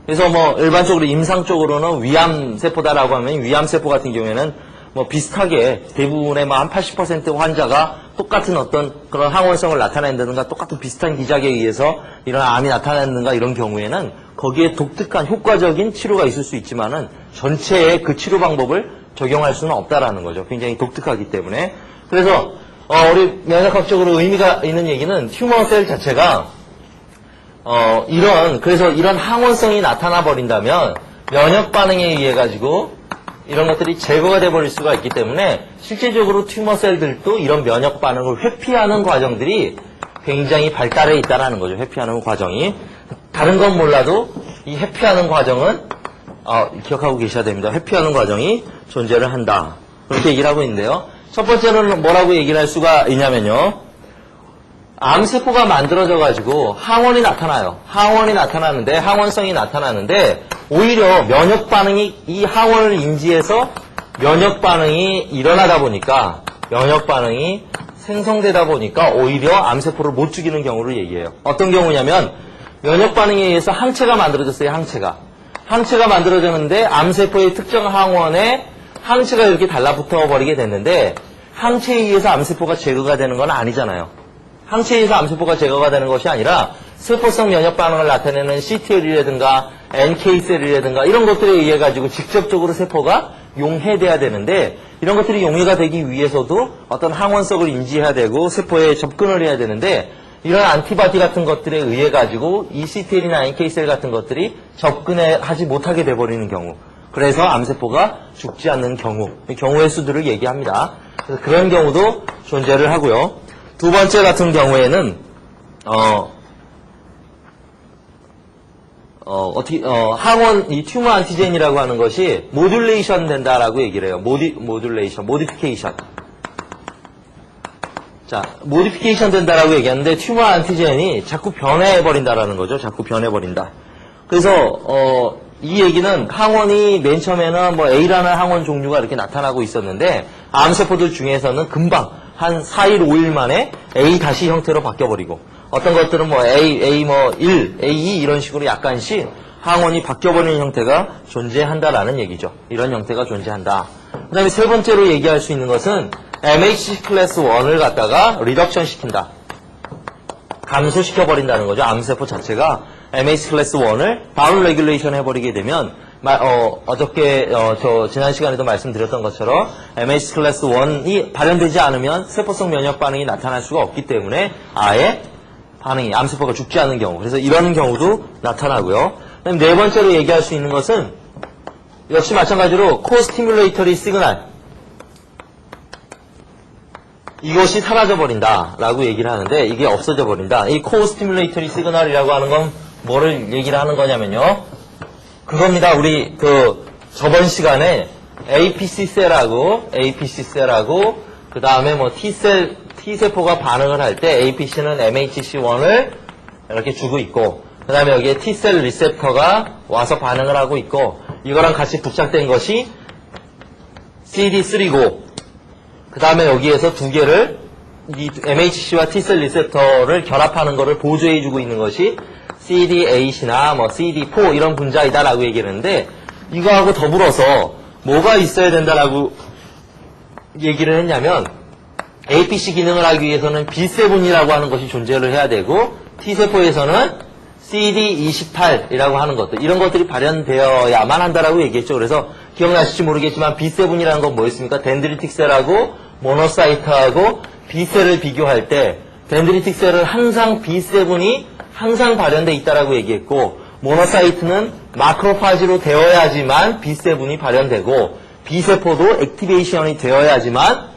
그래서 일반적으로 임상적으로는 위암세포다라고 하면 위암세포 같은 경우에는 비슷하게 대부분의 한 80% 환자가 똑같은 어떤 그런 항원성을 나타낸다든가 똑같은 비슷한 기작에 의해서 이런 암이 나타낸다든가 이런 경우에는 거기에 독특한 효과적인 치료가 있을 수 있지만은 전체의 그 치료 방법을 적용할 수는 없다라는 거죠. 굉장히 독특하기 때문에. 그래서 우리 면역학적으로 의미가 있는 얘기는 튜머셀 자체가 이런 항원성이 나타나 버린다면 면역 반응에 의해 가지고 이런 것들이 제거가 돼버릴 수가 있기 때문에 실제적으로 튜머셀들도 이런 면역 반응을 회피하는 과정들이 굉장히 발달해 있다는 거죠. 회피하는 과정이. 다른 건 몰라도 이 회피하는 과정은 기억하고 계셔야 됩니다. 회피하는 과정이 존재를 한다. 그렇게 얘기를 하고 있는데요. 첫 번째로는 뭐라고 얘기를 할 수가 있냐면요. 암세포가 만들어져가지고 항원이 나타나요. 항원성이 나타나는데 오히려 면역 반응이 이 항원을 인지해서 면역 반응이 일어나다 보니까 면역 반응이 생성되다 보니까 오히려 암세포를 못 죽이는 경우를 얘기해요. 어떤 경우냐면 면역 반응에 의해서 항체가 만들어졌어요. 항체가 만들어졌는데 암세포의 특정 항원에 항체가 이렇게 달라붙어 버리게 됐는데 항체에 의해서 암세포가 제거가 되는 건 아니잖아요. 항체에 의해서 암세포가 제거가 되는 것이 아니라 세포성 면역 반응을 나타내는 CTL이라든가 NK셀이라든가 이런 것들에 의해 가지고 직접적으로 세포가 용해돼야 되는데 이런 것들이 용해가 되기 위해서도 어떤 항원성을 인지해야 되고 세포에 접근을 해야 되는데 이런 안티바디 같은 것들에 의해 가지고 이 CTL이나 NK셀 같은 것들이 접근하지 못하게 돼버리는 경우, 그래서 암세포가 죽지 않는 경우의 수들을 얘기합니다. 그래서 그런 경우도 존재를 하고요. 두 번째 같은 경우에는 항원, 이 튜머 안티젠이라고 하는 것이 모듈레이션 된다라고 얘기를 해요. 모디피케이션. 자, 모디피케이션 된다라고 얘기하는데 튜머 안티젠이 자꾸 변해버린다라는 거죠. 자꾸 변해버린다. 그래서, 이 얘기는 항원이 맨 처음에는 뭐 A라는 항원 종류가 이렇게 나타나고 있었는데 암세포들 중에서는 금방 한 4일, 5일 만에 A 다시 형태로 바뀌어버리고 어떤 것들은 뭐 A 뭐 1, A2 이런 식으로 약간씩 항원이 바뀌어버리는 형태가 존재한다라는 얘기죠. 이런 형태가 존재한다. 그 다음에 세 번째로 얘기할 수 있는 것은 MHC 클래스 1을 갖다가 리덕션 시킨다. 감소시켜버린다는 거죠. 암세포 자체가 MHC 클래스 1을 다운 레귤레이션 해버리게 되면 어저께 지난 시간에도 말씀드렸던 것처럼 MHC 클래스 1이 발현되지 않으면 세포성 면역 반응이 나타날 수가 없기 때문에 아예 암세포가 죽지 않는 경우, 그래서 이런 경우도 나타나고요. 그다음에 네 번째로 얘기할 수 있는 것은 역시 마찬가지로 코스티뮬레이터리 시그널, 이것이 사라져버린다 라고 얘기를 하는데 이게 없어져 버린다. 이 코스티뮬레이터리 시그널이라고 하는 건 뭐를 얘기를 하는 거냐면요, 그겁니다. 우리 저번 시간에 APC셀하고 그 다음에 뭐 T세포가 반응을 할 때 APC는 MHC1을 이렇게 주고 있고 그 다음에 여기에 T셀 리셉터가 와서 반응을 하고 있고 이거랑 같이 부착된 것이 CD3고 그 다음에 여기에서 두 개를 이 MHC와 T셀 리셉터를 결합하는 것을 보조해주고 있는 것이 CD8이나 뭐 CD4 이런 분자이다라고 얘기를 했는데 이거하고 더불어서 뭐가 있어야 된다라고 얘기를 했냐면 APC 기능을 하기 위해서는 B7이라고 하는 것이 존재를 해야 되고 T세포에서는 CD28이라고 하는 것들, 이런 것들이 발현되어야만 한다라고 얘기했죠. 그래서 기억나실지 모르겠지만 B7이라는 건 뭐였습니까? 덴드리틱 셀하고 모노사이트하고 B셀을 비교할 때 덴드리틱 셀은 항상 B7이 항상 발현돼 있다라고 얘기했고 모노사이트는 마크로파지로 되어야지만 B7이 발현되고 B세포도 액티베이션이 되어야지만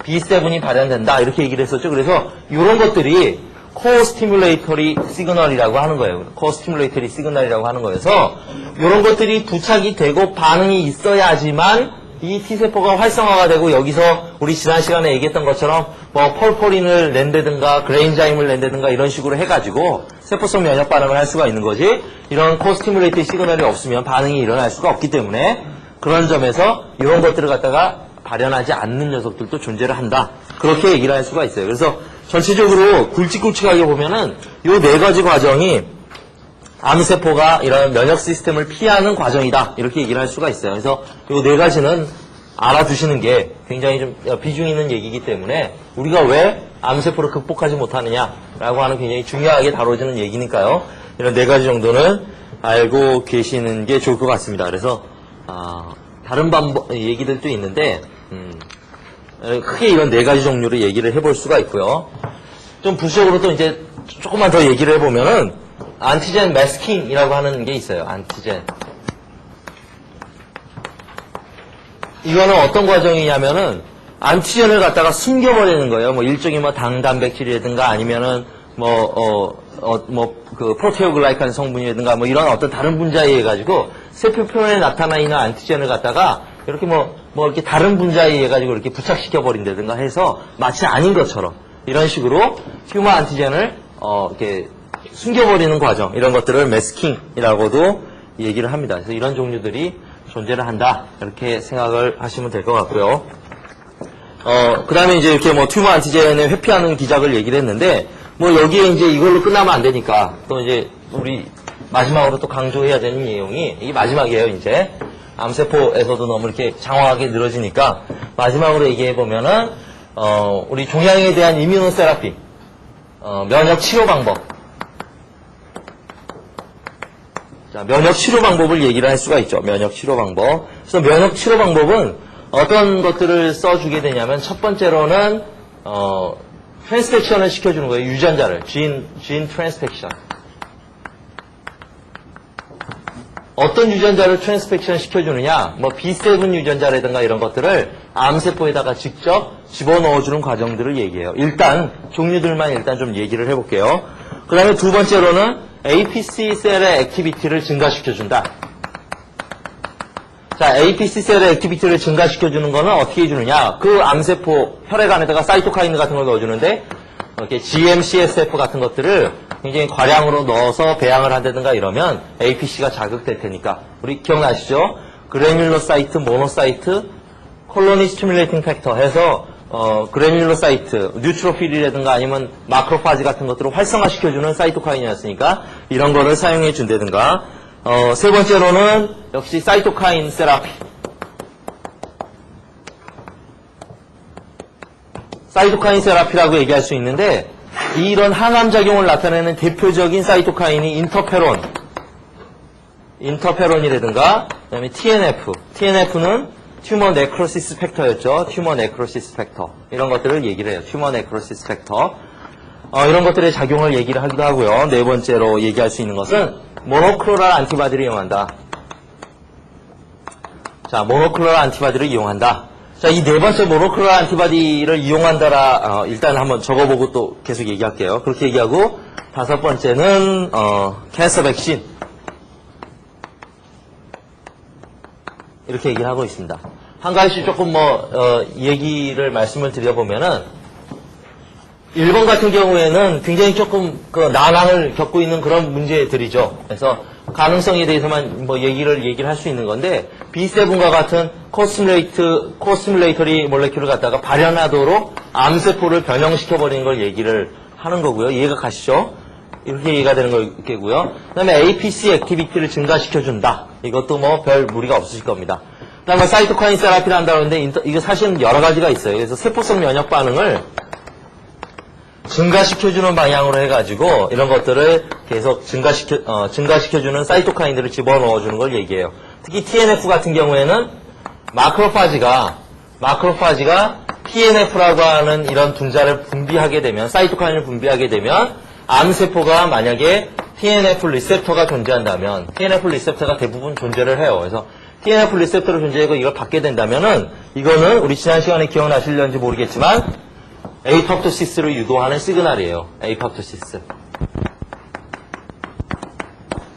B7이 발현된다 이렇게 얘기를 했었죠. 그래서 이런 것들이 코스티뮬레이터리 시그널이라고 하는 거예요. 코스티뮬레이터리 시그널이라고 하는 거여서 이런 것들이 부착이 되고 반응이 있어야지만 이 T세포가 활성화가 되고 여기서 우리 지난 시간에 얘기했던 것처럼 뭐 펄포린을 낸다든가 그레인자임을 낸다든가 이런 식으로 해가지고 세포성 면역 반응을 할 수가 있는 거지, 이런 코스티뮬레이터리 시그널이 없으면 반응이 일어날 수가 없기 때문에 그런 점에서 이런 것들을 갖다가 발현하지 않는 녀석들도 존재를 한다. 그렇게 얘기를 할 수가 있어요. 그래서 전체적으로 굵직굵직하게 보면은 이 네 가지 과정이 암세포가 이런 면역 시스템을 피하는 과정이다. 이렇게 얘기를 할 수가 있어요. 그래서 이 네 가지는 알아두시는 게 굉장히 좀 비중 있는 얘기이기 때문에 우리가 왜 암세포를 극복하지 못하느냐라고 하는 굉장히 중요하게 다뤄지는 얘기니까요. 이런 네 가지 정도는 알고 계시는 게 좋을 것 같습니다. 그래서 다른 얘기들도 있는데 크게 이런 네 가지 종류를 얘기를 해볼 수가 있고요. 좀 부수적으로 또 이제 조금만 더 얘기를 해보면은 안티젠 매스킹이라고 하는 게 있어요. 안티젠. 이거는 어떤 과정이냐면은 안티젠을 갖다가 숨겨버리는 거예요. 뭐 일종의 뭐 당단백질이라든가 아니면은 그 프로테오글라이칸 성분이라든가 뭐 이런 어떤 다른 분자에 의해 가지고 세포 표면에 나타나 있는 안티젠을 갖다가 이렇게 이렇게 다른 분자에 의해 가지고 이렇게 부착시켜 버린다든가 해서 마치 아닌 것처럼 이런 식으로 튜머 안티젠을 이렇게 숨겨버리는 과정, 이런 것들을 매스킹이라고도 얘기를 합니다. 그래서 이런 종류들이 존재를 한다, 이렇게 생각을 하시면 될 것 같고요. 그 다음에 이제 이렇게 튜머 안티젠을 회피하는 기작을 얘기를 했는데, 여기에 이제 이걸로 끝나면 안 되니까, 또 이제 우리 마지막으로 또 강조해야 되는 내용이, 이게 마지막이에요, 이제. 암세포에서도 너무 이렇게 장황하게 늘어지니까, 마지막으로 얘기해보면은, 우리 종양에 대한 이뮤노세라피, 면역 치료 방법. 자, 면역 치료 방법을 얘기를 할 수가 있죠. 면역 치료 방법. 그래서 면역 치료 방법은 어떤 것들을 써주게 되냐면 첫 번째로는 트랜스펙션을 시켜주는 거예요. 유전자를. 진 트랜스펙션. 어떤 유전자를 트랜스펙션 시켜주느냐, 뭐 B7 유전자라든가 이런 것들을 암세포에다가 직접 집어넣어주는 과정들을 얘기해요. 일단 종류들만 일단 좀 얘기를 해볼게요. 그 다음에 두 번째로는 APC 셀의 액티비티를 증가시켜준다. 자, APC 셀의 액티비티를 증가시켜주는 거는 어떻게 해주느냐, 그 암세포 혈액 안에다가 사이토카인 같은 걸 넣어주는데 이렇게 GM-CSF 같은 것들을 굉장히 과량으로 넣어서 배양을 한다든가 이러면 APC가 자극될 테니까. 우리 기억나시죠? 그래뉼러사이트, 모노사이트, 콜로니 스티뮬레이팅 팩터 해서 그래뉼러사이트, 뉴트로필이라든가 아니면 마크로파지 같은 것들을 활성화시켜주는 사이토카인이었으니까 이런 거를 사용해 준다든가. 세 번째로는 역시 사이토카인 세라피. 사이토카인 세라피라고 얘기할 수 있는데 이런 항암작용을 나타내는 대표적인 사이토카인이 인터페론이라든가 그다음에 TNF. TNF는 튜머 네크로시스 팩터였죠. 튜머 네크로시스 팩터. 이런 것들을 얘기를 해요. 튜머 네크로시스 팩터. 이런 것들의 작용을 얘기를 하기도 하고요. 네 번째로 얘기할 수 있는 것은 모노클로랄 안티바디를 이용한다. 자, 모노클로랄 안티바디를 이용한다. 자, 이 네 번째 모노클로랄 안티바디를 이용한다라 일단 한번 적어보고 또 계속 얘기할게요. 그렇게 얘기하고 다섯 번째는 캔서 백신 이렇게 얘기를 하고 있습니다. 한 가지씩 조금 얘기를 말씀을 드려보면은 1번 같은 경우에는 굉장히 조금 난항을 겪고 있는 그런 문제들이죠. 그래서 가능성에 대해서만 얘기를 할 수 있는 건데 B7과 같은 코스뮬레이터리 몰레큘을 갖다가 발현하도록 암세포를 변형시켜버리는 걸 얘기를 하는 거고요. 이해가 가시죠? 이렇게 얘기가 되는 거고요. 그 다음에 APC 액티비티를 증가시켜준다. 이것도 별 무리가 없으실 겁니다. 그 다음에 사이토카인 세라피를 한다고 하는데 이거 사실은 여러 가지가 있어요. 그래서 세포성 면역 반응을 증가시켜주는 방향으로 해가지고 이런 것들을 계속 증가시켜주는 사이토카인들을 집어넣어주는 걸 얘기해요. 특히 TNF 같은 경우에는 마크로파지가 TNF라고 하는 이런 분자를 분비하게 되면, 사이토카인을 분비하게 되면 암세포가 만약에 TNF 리셉터가 존재한다면, TNF 리셉터가 대부분 존재를 해요. 그래서 TNF 리셉터로 존재하고 이걸 받게 된다면은 이거는 우리 지난 시간에 기억나실런지 모르겠지만 에이팝토시스를 유도하는 시그널이에요. 에이팝토시스.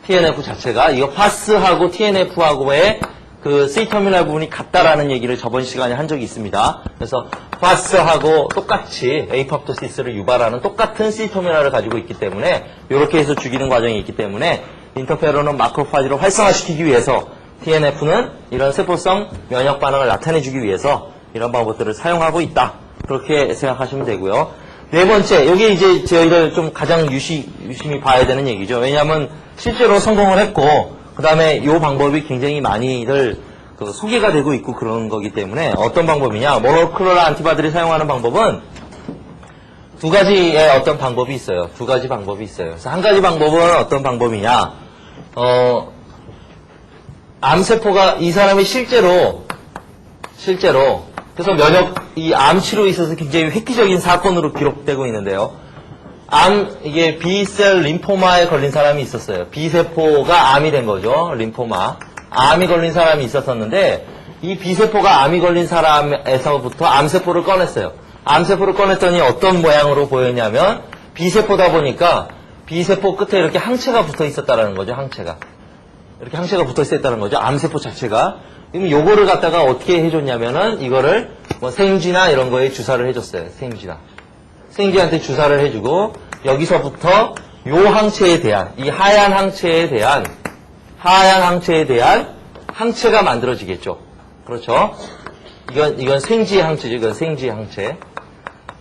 TNF 자체가 이거 파스하고 TNF하고의 그 C 터미널 부분이 같다라는 얘기를 저번 시간에 한 적이 있습니다. 그래서 파스하고 똑같이 에이팝토시스를 유발하는 똑같은 C 터미널을 가지고 있기 때문에 이렇게 해서 죽이는 과정이 있기 때문에 인터페론은 마크로파지를 활성화시키기 위해서 TNF는 이런 세포성 면역 반응을 나타내주기 위해서 이런 방법들을 사용하고 있다. 그렇게 생각하시면 되고요. 네 번째, 여기 이제 저희들 좀 가장 유심히 봐야 되는 얘기죠. 왜냐하면 실제로 성공을 했고, 그 다음에 이 방법이 굉장히 많이들 소개가 되고 있고 그런 거기 때문에 어떤 방법이냐? 모노클로랄 안티바디를 사용하는 방법은 두 가지의 어떤 방법이 있어요. 두 가지 방법이 있어요. 그래서 한 가지 방법은 어떤 방법이냐? 암세포가 이 사람이 실제로 그래서 이 암 치료에 있어서 굉장히 획기적인 사건으로 기록되고 있는데요. 이게 B셀 림포마에 걸린 사람이 있었어요. B세포가 암이 된 거죠. 림포마. 암이 걸린 사람이 있었었는데, 이 B세포가 암이 걸린 사람에서부터 암세포를 꺼냈어요. 암세포를 꺼냈더니 어떤 모양으로 보였냐면, B세포다 보니까, B세포 끝에 이렇게 항체가 붙어 있었다라는 거죠, 항체가. 이렇게 항체가 붙어 있었다는 거죠, 암세포 자체가. 그럼 요거를 갖다가 어떻게 해줬냐면은 이거를 생쥐나 이런 거에 주사를 해줬어요. 생쥐한테 주사를 해주고 여기서부터 요 항체에 대한 이 하얀 항체에 대한 항체가 만들어지겠죠. 그렇죠? 이건 생쥐의 항체죠. 이건 생쥐의 항체.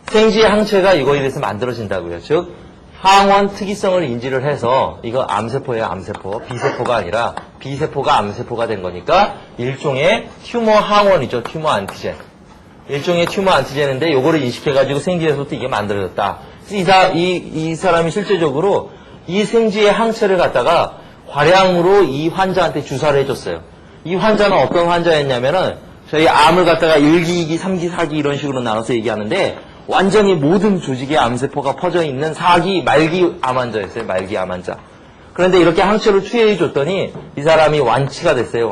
생쥐의 항체가 이거에 대해서 만들어진다고요. 즉 항원 특이성을 인지를 해서 이거 암세포예요, 암세포. B세포가 아니라 B세포가 암세포가 된 거니까 일종의 튜머 항원이죠, 튜머 안티젠. 일종의 튜머 안티젠인데 요거를 인식해가지고 생쥐에서부터 이게 만들어졌다. 그래서 이 사람이 실제적으로 이 생쥐의 항체를 갖다가 과량으로 이 환자한테 주사를 해줬어요. 이 환자는 어떤 환자였냐면은 저희 암을 갖다가 1기, 2기, 3기, 4기 이런 식으로 나눠서 얘기하는데 완전히 모든 조직에 암세포가 퍼져 있는 4기, 말기 암 환자였어요. 말기 암 환자. 그런데 이렇게 항체를 투여해 줬더니 이 사람이 완치가 됐어요.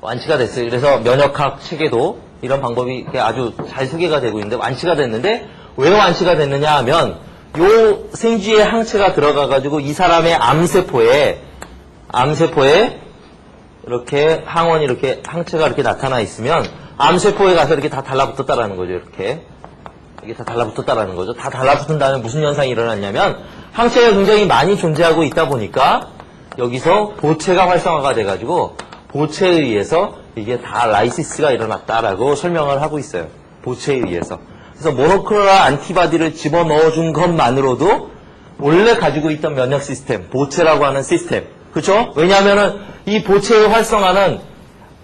완치가 됐어요. 그래서 면역학 체계도 이런 방법이 아주 잘 소개가 되고 있는데 완치가 됐는데 왜 완치가 됐느냐 하면 요 생쥐의 항체가 들어가가지고 이 사람의 암세포에 이렇게 항원이 이렇게 항체가 이렇게 나타나 있으면 암세포에 가서 이렇게 다 달라붙었다라는 거죠. 이게 다 달라붙었다라는 거죠. 다 달라붙은 다음에 무슨 현상이 일어났냐면 항체가 굉장히 많이 존재하고 있다 보니까 여기서 보체가 활성화가 돼가지고 보체에 의해서 이게 다 라이시스가 일어났다라고 설명을 하고 있어요. 보체에 의해서. 그래서 모노클로널 안티바디를 집어넣어준 것만으로도 원래 가지고 있던 면역 시스템, 보체라고 하는 시스템. 그렇죠? 왜냐하면은 이 보체의 활성화는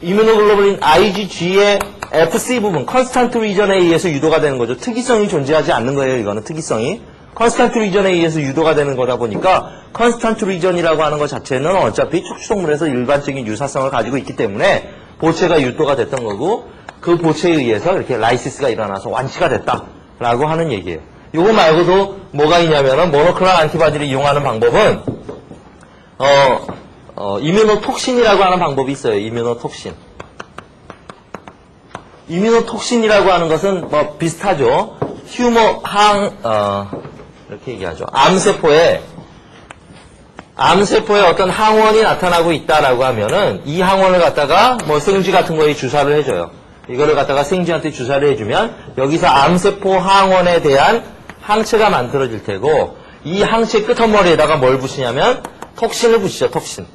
이뮤노글로불린 IgG의 FC 부분, 컨스탄트 리전에 의해서 유도가 되는 거죠. 특이성이 존재하지 않는 거예요. 이거는 특이성이. 컨스탄트 리전에 의해서 유도가 되는 거다 보니까 컨스탄트 리전이라고 하는 것 자체는 어차피 척추동물에서 일반적인 유사성을 가지고 있기 때문에 보체가 유도가 됐던 거고 그 보체에 의해서 이렇게 라이시스가 일어나서 완치가 됐다라고 하는 얘기예요. 이거 말고도 뭐가 있냐면은 모노클로널 안티바디를 이용하는 방법은 이뮤노톡신이라고 하는 방법이 있어요. 이뮤노톡신이라고 하는 것은 뭐 비슷하죠. 이렇게 얘기하죠. 암세포에 어떤 항원이 나타나고 있다라고 하면은 이 항원을 갖다가 뭐 생쥐 같은 거에 주사를 해줘요. 이거를 갖다가 생쥐한테 주사를 해주면 여기서 암세포 항원에 대한 항체가 만들어질 테고 이 항체 끄트머리에다가 뭘 붙이냐면 톡신을 붙이죠. 톡신.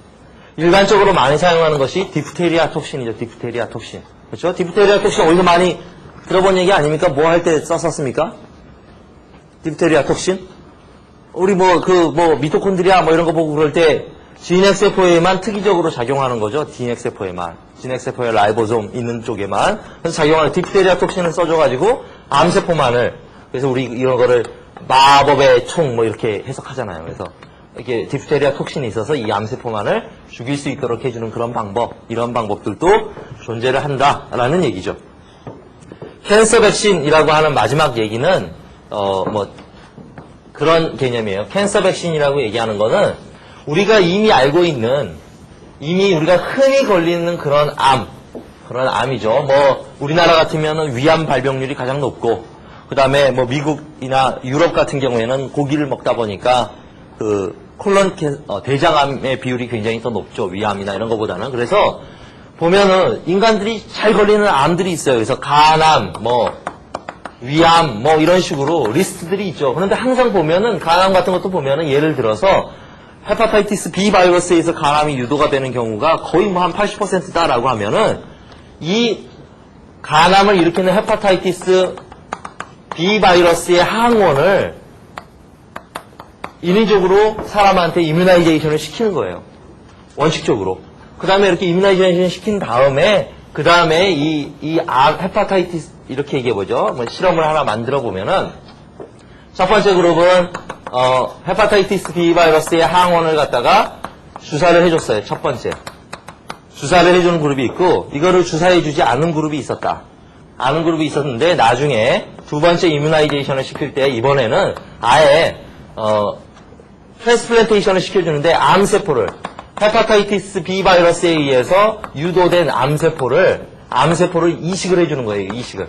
일반적으로 많이 사용하는 것이 디프테리아 톡신이죠. 디프테리아 톡신. 그렇죠? 디프테리아 톡신 어디서 많이 들어본 얘기 아닙니까? 뭐 할 때 썼었습니까? 디프테리아 톡신? 우리 미토콘드리아 이런 거 보고 그럴 때 진핵세포에만 특이적으로 작용하는 거죠. 진핵세포에 라이보솜 있는 쪽에만. 그래서 작용하는 디프테리아 톡신을 써줘가지고 암세포만을, 그래서 우리 이런 거를 마법의 총 이렇게 해석하잖아요. 그래서 이렇게 디프테리아 톡신이 있어서 이 암세포만을 죽일 수 있도록 해주는 그런 방법, 이런 방법들도 존재를 한다라는 얘기죠. 캔서 백신이라고 하는 마지막 얘기는 그런 개념이에요. 캔서 백신이라고 얘기하는 거는 우리가 이미 알고 있는, 이미 우리가 흔히 걸리는 그런 암이죠. 우리나라 같으면 위암 발병률이 가장 높고, 그 다음에 미국이나 유럽 같은 경우에는 고기를 먹다 보니까 대장암의 비율이 굉장히 더 높죠. 위암이나 이런 것보다는. 그래서 보면은 인간들이 잘 걸리는 암들이 있어요. 그래서 간암, 위암, 이런 식으로 리스트들이 있죠. 그런데 항상 보면은 간암 같은 것도 보면은 예를 들어서 헤파타이티스 B 바이러스에서 간암이 유도가 되는 경우가 거의 한 80%다라고 하면은 이 간암을 일으키는 헤파타이티스 B 바이러스의 항원을 인위적으로 사람한테 이뮤나이제이션을 시키는 거예요. 원칙적으로. 그 다음에 이렇게 이뮤나이제이션 시킨 다음에, 그 다음에 이 헤파타이티스, 이렇게 얘기해보죠. 실험을 하나 만들어 보면은, 첫 번째 그룹은, 헤파타이티스 B 바이러스의 항원을 갖다가 주사를 해줬어요. 첫 번째. 주사를 해주는 그룹이 있고, 이거를 주사해주지 않은 그룹이 있었다. 아는 그룹이 있었는데, 나중에 두 번째 이뮤나이제이션을 시킬 때, 이번에는 아예, 트랜스플란테이션을 시켜주는데 암세포를 헤파타이티스 B 바이러스에 의해서 유도된 암세포를 이식을 해주는 거예요. 이식을.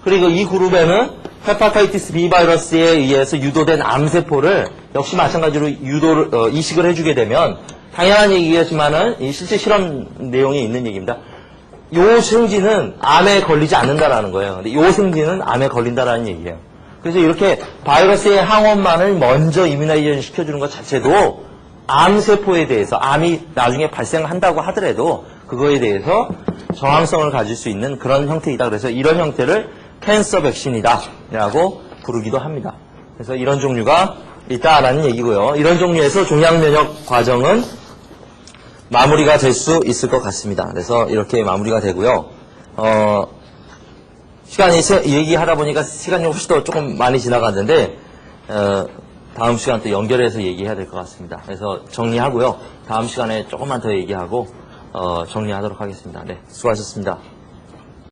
그리고 이 그룹에는 헤파타이티스 B 바이러스에 의해서 유도된 암세포를 역시 마찬가지로 이식을 해주게 되면 당연한 얘기겠지만은 이 실제 실험 내용에 있는 얘기입니다. 요 생쥐는 암에 걸리지 않는다라는 거예요. 근데 요 생쥐는 암에 걸린다라는 얘기예요. 그래서 이렇게 바이러스의 항원만을 먼저 이뮤나이제이션 시켜주는 것 자체도 암세포에 대해서, 암이 나중에 발생한다고 하더라도 그거에 대해서 저항성을 가질 수 있는 그런 형태이다. 그래서 이런 형태를 캔서 백신이다 라고 부르기도 합니다. 그래서 이런 종류가 있다라는 얘기고요. 이런 종류에서 종양면역 과정은 마무리가 될 수 있을 것 같습니다. 그래서 이렇게 마무리가 되고요. 얘기하다 보니까 시간이 훨씬 더 조금 많이 지나갔는데, 다음 시간 또 연결해서 얘기해야 될 것 같습니다. 그래서 정리하고요. 다음 시간에 조금만 더 얘기하고 정리하도록 하겠습니다. 네, 수고하셨습니다.